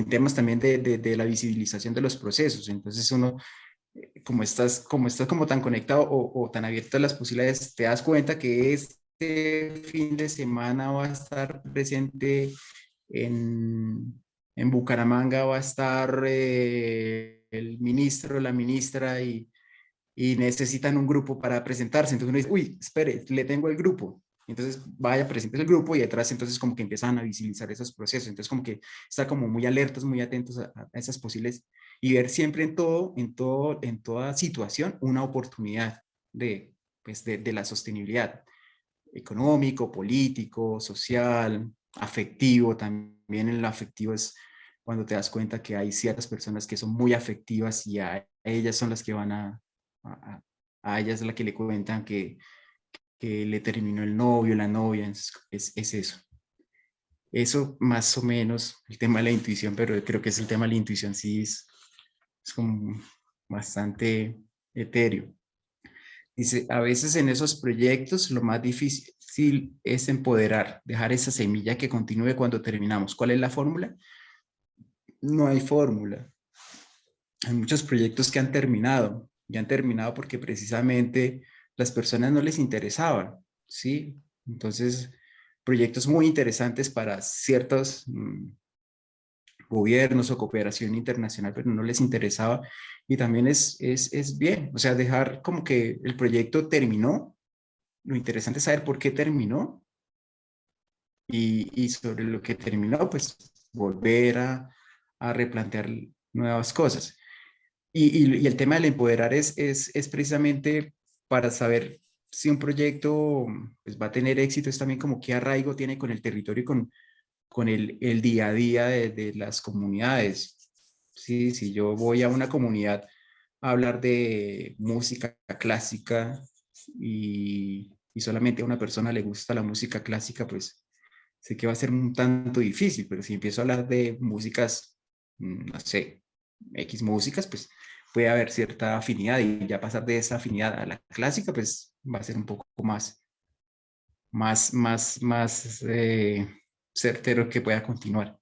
temas también de la visibilización de los procesos, entonces uno como estás como tan conectado o tan abierto a las posibilidades, te das cuenta que este fin de semana va a estar presente en Bucaramanga, va a estar el ministro, la ministra y necesitan un grupo para presentarse. Entonces uno dice, uy, espere, le tengo el grupo. Entonces vaya, presente el grupo y detrás entonces como que empiezan a visibilizar esos procesos. Entonces como que estar como muy alertas, muy atentos a esas posibles y ver siempre en toda situación una oportunidad pues de la sostenibilidad económico, político, social, afectivo. También en lo afectivo es cuando te das cuenta que hay ciertas personas que son muy afectivas y a ellas son las que van a, a ellas es la que le cuentan que le terminó el novio, la novia, es eso. Eso más o menos, el tema de la intuición, pero creo que es el tema de la intuición, sí es como bastante etéreo. Dice, a veces en esos proyectos lo más difícil es empoderar, dejar esa semilla que continúe cuando terminamos. ¿Cuál es la fórmula? No hay fórmula. Hay muchos proyectos que han terminado y han terminado porque precisamente las personas no les interesaban, ¿sí? Entonces, proyectos muy interesantes para ciertos gobiernos o cooperación internacional, pero no les interesaba y también es bien, o sea, dejar como que el proyecto terminó. Lo interesante es saber por qué terminó y sobre lo que terminó, pues volver a replantear nuevas cosas. Y el tema del empoderar es precisamente para saber si un proyecto pues, va a tener éxito, es también como qué arraigo tiene con el territorio y con el día a día de las comunidades. Sí, si yo voy a una comunidad a hablar de música clásica y solamente a una persona le gusta la música clásica, pues sé que va a ser un tanto difícil, pero si empiezo a hablar de músicas, no sé, X músicas, pues puede haber cierta afinidad y ya pasar de esa afinidad a la clásica, pues va a ser un poco más certero que pueda continuar.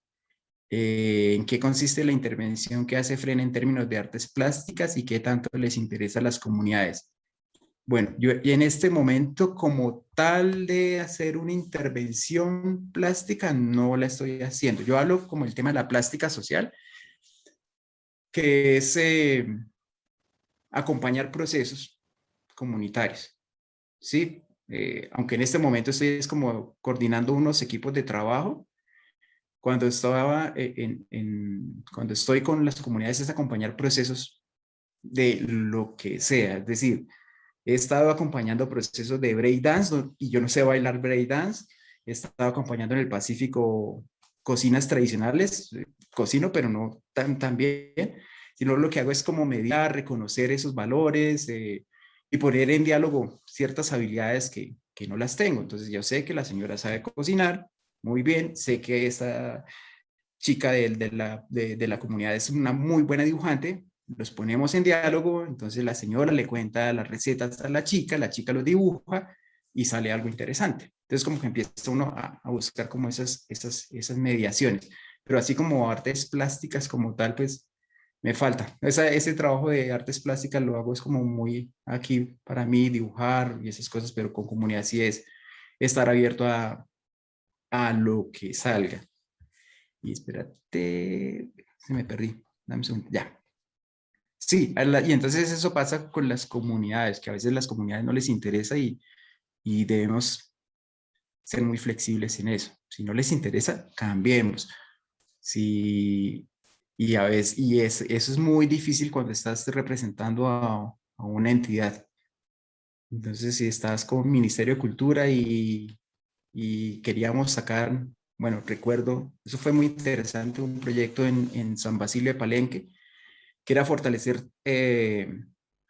¿En qué consiste la intervención que hace FREN en términos de artes plásticas y qué tanto les interesa a las comunidades? Bueno, yo y en este momento como tal de hacer una intervención plástica no la estoy haciendo. Yo hablo como el tema de la plástica social, que es acompañar procesos comunitarios, ¿sí? Aunque en este momento estoy es como coordinando unos equipos de trabajo cuando estaba cuando estoy con las comunidades es acompañar procesos de lo que sea, es decir, he estado acompañando procesos de breakdance y yo no sé bailar breakdance, he estado acompañando en el Pacífico cocinas tradicionales, cocino pero no tan bien, sino lo que hago es como mediar, reconocer esos valores y poner en diálogo ciertas habilidades que no las tengo. Entonces yo sé que la señora sabe cocinar muy bien, sé que esa chica de la comunidad es una muy buena dibujante, los ponemos en diálogo, entonces la señora le cuenta las recetas a la chica los dibuja y sale algo interesante. Entonces como que empieza uno a buscar como esas mediaciones, pero así como artes plásticas como tal, pues me falta. Ese trabajo de artes plásticas lo hago es como muy aquí para mí, dibujar y esas cosas, pero con comunidad sí es estar abierto a lo que salga. Y espérate, se me perdí. Dame un segundo. Ya. Sí, y entonces eso pasa con las comunidades, que a veces las comunidades no les interesa y debemos ser muy flexibles en eso. Si no les interesa, cambiemos. Si, y a veces, eso es muy difícil cuando estás representando a una entidad. Entonces, si estás con Ministerio de Cultura y queríamos sacar, bueno, recuerdo, eso fue muy interesante, un proyecto en San Basilio de Palenque, que era fortalecer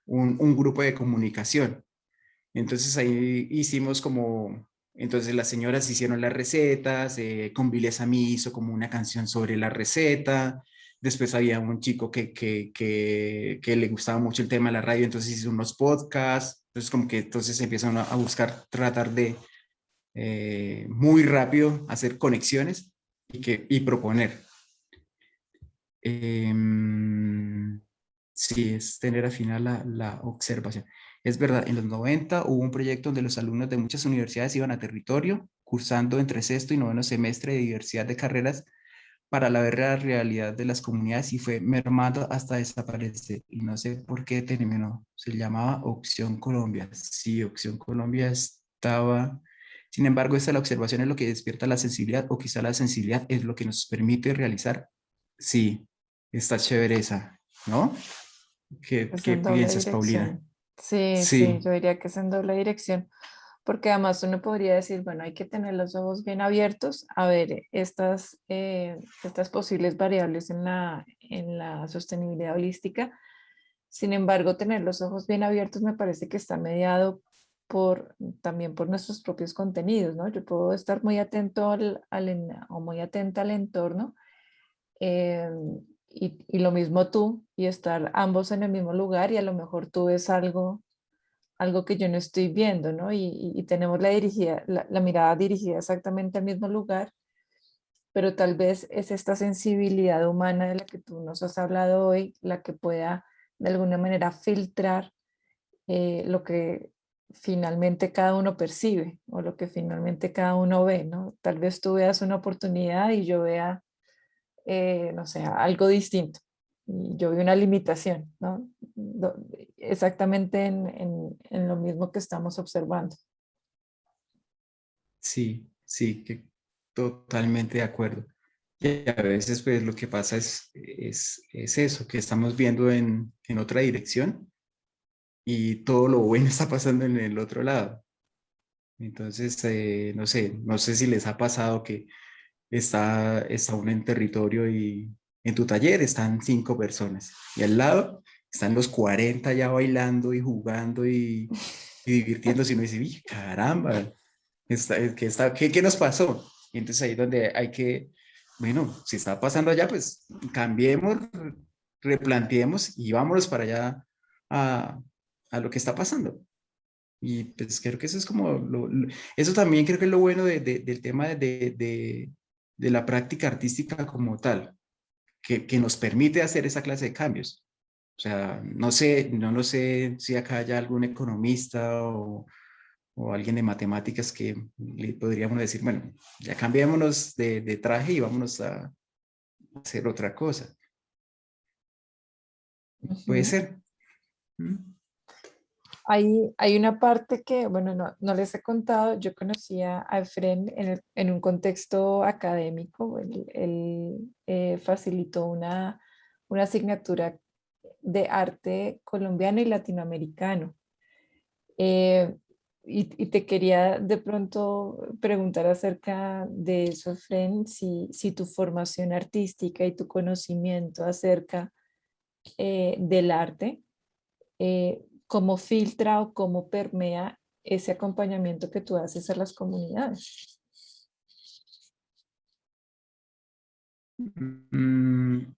un grupo de comunicación. Entonces ahí hicimos como, entonces las señoras hicieron las recetas, con Vilesami hizo como una canción sobre la receta, después había un chico que le gustaba mucho el tema de la radio, entonces hizo unos podcasts, entonces como que entonces empiezan a buscar, tratar de muy rápido hacer conexiones y proponer. Sí, es tener al final la observación. Es verdad, en los 90 hubo un proyecto donde los alumnos de muchas universidades iban a territorio, cursando entre sexto y noveno semestre de diversidad de carreras para la ver la realidad de las comunidades y fue mermando hasta desaparecer. Y no sé por qué terminó. Se llamaba Opción Colombia. Sí, Opción Colombia estaba... Sin embargo, esta la observación es lo que despierta la sensibilidad o quizá la sensibilidad es lo que nos permite realizar. Sí, está chévere esa, ¿no? Es ¿Qué en doble piensas, Paulina? dirección. Sí, sí, Sí, yo diría que es en doble dirección, porque además uno podría decir, bueno, hay que tener los ojos bien abiertos a ver estas posibles variables en la sostenibilidad holística. Sin embargo, tener los ojos bien abiertos me parece que está mediado también por nuestros propios contenidos, ¿no? Yo puedo estar muy atento o muy atenta al entorno, eh, y lo mismo tú, y estar ambos en el mismo lugar y a lo mejor tú ves algo que yo no estoy viendo, ¿no? Y tenemos la mirada dirigida exactamente al mismo lugar, pero tal vez es esta sensibilidad humana de la que tú nos has hablado hoy, la que pueda de alguna manera filtrar lo que finalmente cada uno percibe o lo que finalmente cada uno ve, ¿no? Tal vez tú veas una oportunidad y yo vea, no sé, algo distinto. Y yo veo una limitación, ¿no? Exactamente en lo mismo que estamos observando. sí, sí, que totalmente de acuerdo. Y a veces pues lo que pasa es eso, que estamos viendo en otra dirección y todo lo bueno está pasando en el otro lado. Entonces, no sé si les ha pasado que está uno en territorio y en tu taller están 5 personas y al lado están los 40 ya bailando y jugando y divirtiéndose y uno dice, "Uy, caramba, ¿qué nos pasó?" Y entonces ahí es donde hay que, bueno, si está pasando allá, pues cambiemos, replanteemos y vámonos para allá a, a lo que está pasando. Y pues creo que eso es como, eso también creo que es lo bueno del tema de la práctica artística como tal, que nos permite hacer esa clase de cambios. O sea, no sé, no sé si acá haya algún economista o alguien de matemáticas que le podríamos decir, bueno, ya cambiémonos de traje y vámonos a hacer otra cosa. Puede Ujú. ser. ¿Mm? Hay una parte que, bueno, no les he contado, yo conocí a Efren en un contexto académico, él facilitó una asignatura de arte colombiano y latinoamericano. Eh, y te quería de pronto preguntar acerca de eso, Efren, si tu formación artística y tu conocimiento acerca del arte, cómo filtra o cómo permea ese acompañamiento que tú haces a las comunidades. Mm,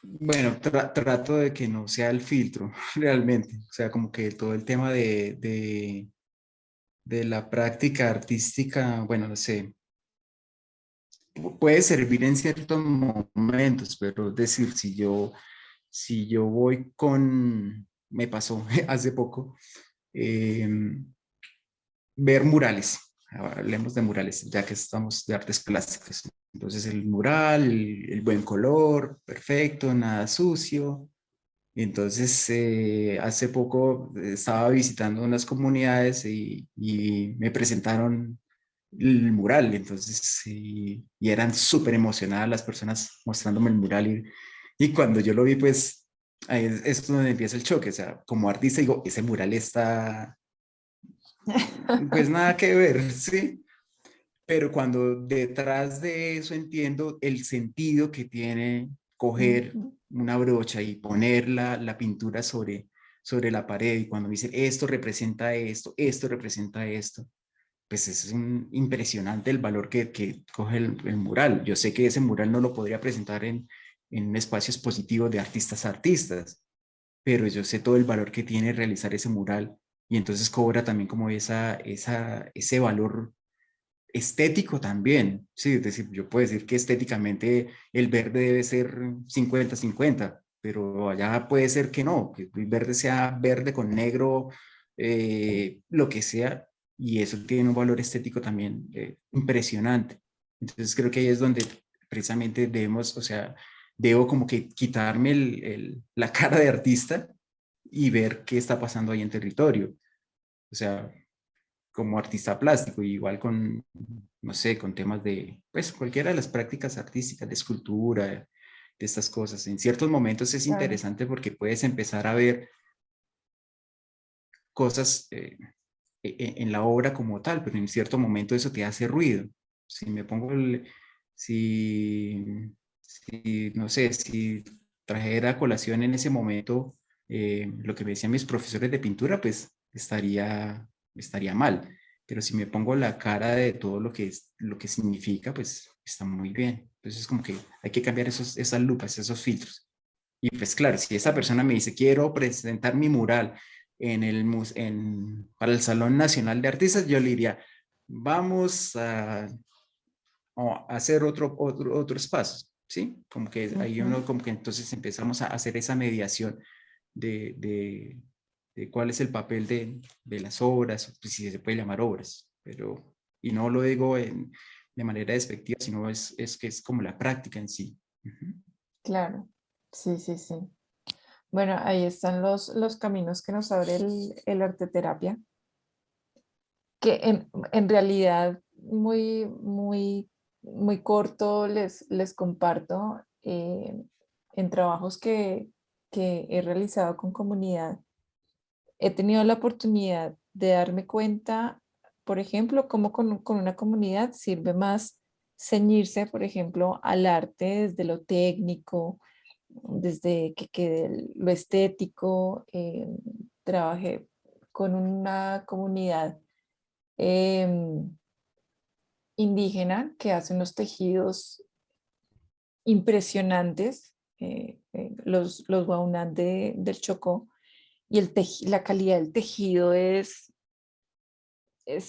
Bueno, trato de que no sea el filtro, realmente. O sea, como que todo el tema de la práctica artística, bueno, no sé, puede servir en ciertos momentos, pero es decir, si yo voy con, me pasó hace poco, eh, ver murales. Hablemos de murales, ya que estamos de artes plásticas. Entonces, el mural, el buen color, perfecto, nada sucio. Entonces, hace poco estaba visitando unas comunidades y me presentaron el mural, entonces, y eran súper emocionadas las personas mostrándome el mural y cuando yo lo vi, pues, ahí es donde empieza el choque, o sea, como artista digo, ese mural está, pues nada que ver, ¿sí? Pero cuando detrás de eso entiendo el sentido que tiene coger Ujú. una brocha y poner la pintura sobre la pared y cuando dice esto representa esto, pues es impresionante el valor que coge el mural. Yo sé que ese mural no lo podría presentar en espacios positivos de artistas a artistas, pero yo sé todo el valor que tiene realizar ese mural y entonces cobra también como ese valor estético también, sí, es decir, yo puedo decir que estéticamente el verde debe ser 50-50, pero allá puede ser que no, que el verde sea verde con negro, lo que sea, y eso tiene un valor estético también impresionante. Entonces creo que ahí es donde precisamente debemos, o sea, debo como que quitarme la cara de artista y ver qué está pasando ahí en territorio. O sea, como artista plástico, igual con, no sé, con temas de, pues cualquiera de las prácticas artísticas, de escultura, de estas cosas. En ciertos momentos es Claro. interesante porque puedes empezar a ver cosas en la obra como tal, pero en cierto momento eso te hace ruido. Si me pongo, si, no sé, si trajera a colación en ese momento lo que me decían mis profesores de pintura, pues estaría mal. Pero si me pongo la cara de todo lo que lo que significa, pues está muy bien. Entonces, como que hay que cambiar esas lupas, esos filtros. Y pues claro, si esa Claro. persona me dice, quiero presentar mi mural para el Salón Nacional de Artistas, yo le diría, vamos a hacer otro espacio, ¿sí? Como que ahí Ujú. uno, como que entonces empezamos a hacer esa mediación de, de, de cuál es el papel de las obras, pues, si se puede llamar obras, pero, y no lo digo de manera despectiva, sino es que es como la práctica en sí. Ujú. Claro. Sí, sí, sí. Bueno, ahí están los caminos que nos abre el arte terapia, que en realidad muy corto les comparto en trabajos que he realizado con comunidad. He tenido la oportunidad de darme cuenta, por ejemplo, cómo con una comunidad sirve más ceñirse, por ejemplo, al arte desde lo técnico, desde que quede lo estético. Trabajé con una comunidad em, indígena que hace unos tejidos impresionantes, los guaunán del Chocó, y la calidad del tejido es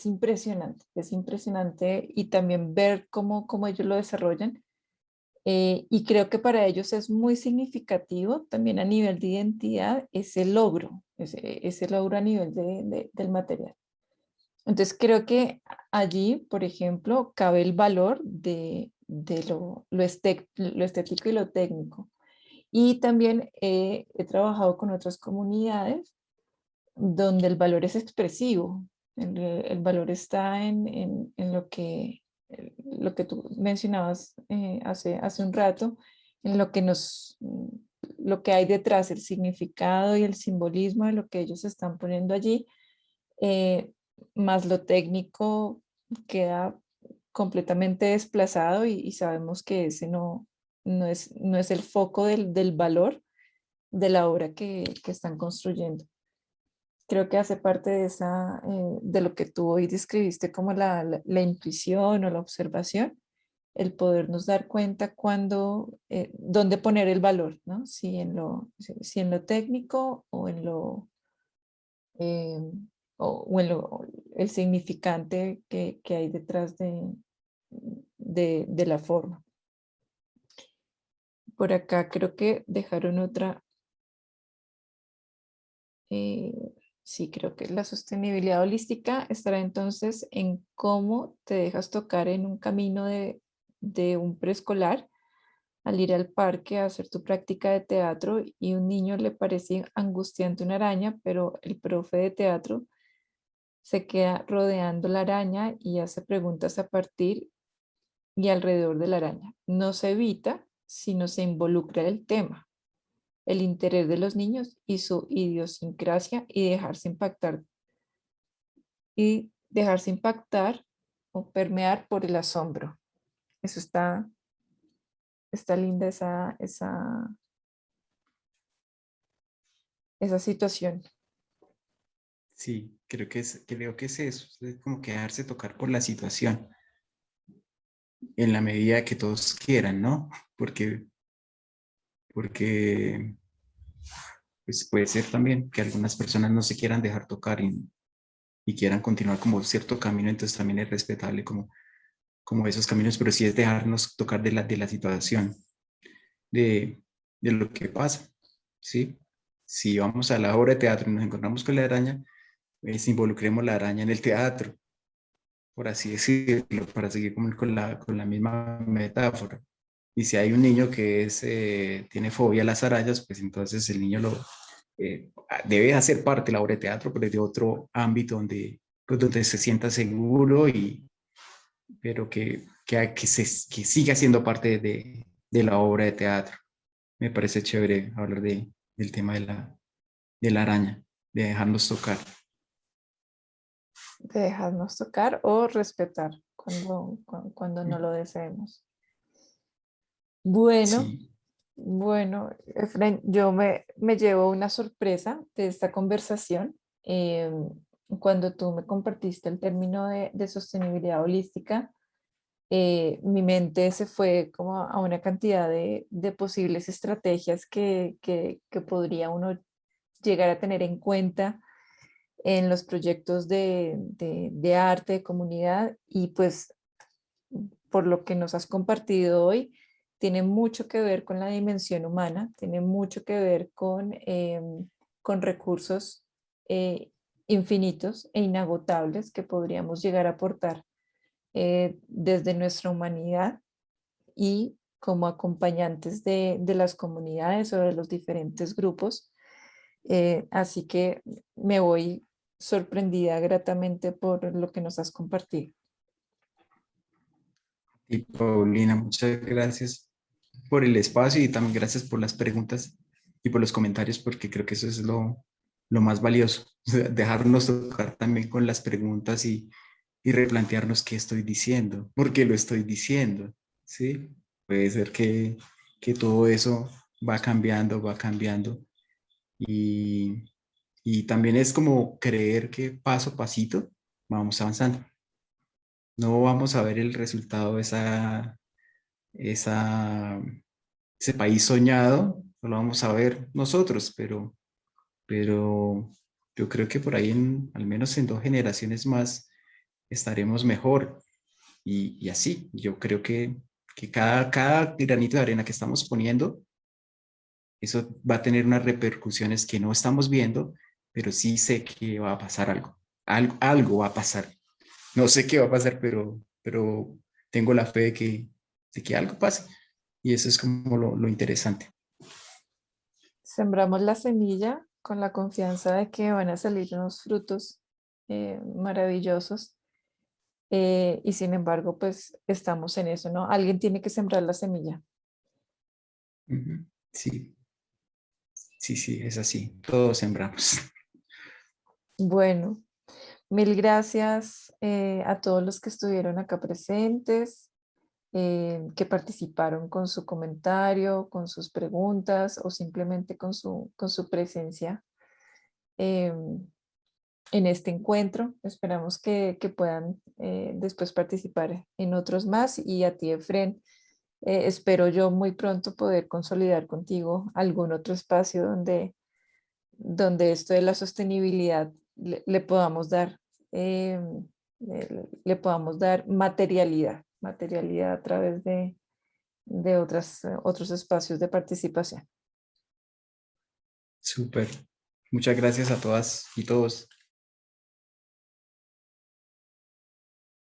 impresionante y también ver cómo ellos lo desarrollan. Y creo que para ellos es muy significativo también a nivel de identidad ese logro, ese logro a nivel del material. Entonces creo que allí, por ejemplo, cabe el valor de lo estético y lo técnico. Y también he trabajado con otras comunidades donde el valor es expresivo. El valor está en lo que tú mencionabas hace un rato, en lo que hay detrás, el significado y el simbolismo de lo que ellos están poniendo allí, eh, más lo técnico queda completamente desplazado y sabemos que ese no es el foco del valor de la obra que están construyendo. Creo que hace parte de de lo que tú hoy describiste como la intuición o la observación, el podernos dar cuenta dónde poner el valor, ¿no? Si en lo técnico o eh, o en el significante que hay detrás de la forma. Por acá creo que dejaron otra. eh, sí, creo que la sostenibilidad holística estará entonces en cómo te dejas tocar en un camino de un preescolar al ir al parque a hacer tu práctica de teatro y un niño le parece angustiante una araña, pero el profe de teatro se queda rodeando la araña y hace preguntas a partir y alrededor de la araña. No se evita, sino se involucra el tema, el interés de los niños y su idiosincrasia y dejarse impactar o permear por el asombro. Eso está linda esa situación. Sí, creo que es eso, es como que dejarse tocar por la situación, en la medida que todos quieran, ¿no? Porque pues puede ser también que algunas personas no se quieran dejar tocar y quieran continuar como cierto camino, entonces también es respetable como esos caminos, pero sí es dejarnos tocar de la situación, de, de lo que pasa, ¿sí? Si vamos a la obra de teatro y nos encontramos con la araña, pues involucremos la araña en el teatro, por así decirlo, para seguir con la misma metáfora. Y si hay un niño que tiene fobia a las arañas, pues entonces el niño debe hacer parte de la obra de teatro, pero de otro ámbito pues donde se sienta seguro, pero que siga siendo parte de la obra de teatro. Me parece chévere hablar del tema de la araña, de dejarnos tocar. De dejarnos tocar o respetar cuando no lo deseemos. Bueno, Sí, bueno, Efraín, me llevo una sorpresa de esta conversación. Cuando tú me compartiste el término de sostenibilidad holística, mi mente se fue como a una cantidad de posibles estrategias que podría uno llegar a tener en cuenta en los proyectos de arte, de comunidad, y pues por lo que nos has compartido hoy, tiene mucho que ver con la dimensión humana, tiene mucho que ver con recursos eh, infinitos e inagotables que podríamos llegar a aportar desde nuestra humanidad y como acompañantes de las comunidades o de los diferentes grupos. Así que me voy sorprendida gratamente por lo que nos has compartido. y Paulina, muchas gracias por el espacio y también gracias por las preguntas y por los comentarios, porque creo que eso es lo más valioso, o sea, dejarnos tocar también con las preguntas y replantearnos qué estoy diciendo, por qué lo estoy diciendo, ¿sí? Puede ser que todo eso va cambiando y, y también es como creer que paso a pasito vamos avanzando. No vamos a ver el resultado de esa, ese país soñado, no lo vamos a ver nosotros, pero yo creo que por ahí al menos en 2 generaciones más estaremos mejor y así, yo creo que cada granito de arena que estamos poniendo, eso va a tener unas repercusiones que no estamos viendo, pero sí sé que va a pasar algo va a pasar. No sé qué va a pasar, pero tengo la fe de que algo pase. Y eso es como lo interesante. Sembramos la semilla con la confianza de que van a salir unos frutos maravillosos. Y sin embargo, pues estamos en eso, ¿no? Alguien tiene que sembrar la semilla. Ujú. Sí, sí, sí, es así. Todos sembramos. Bueno, mil gracias a todos los que estuvieron acá presentes, que participaron con su comentario, con sus preguntas o simplemente con su presencia em, en este encuentro. Esperamos que puedan después participar en otros más. Y a ti, Efren, espero yo muy pronto poder consolidar contigo algún otro espacio donde esto de la sostenibilidad le podamos dar, le podamos dar materialidad, materialidad a través de otros espacios de participación. Súper. Muchas gracias a todas y todos.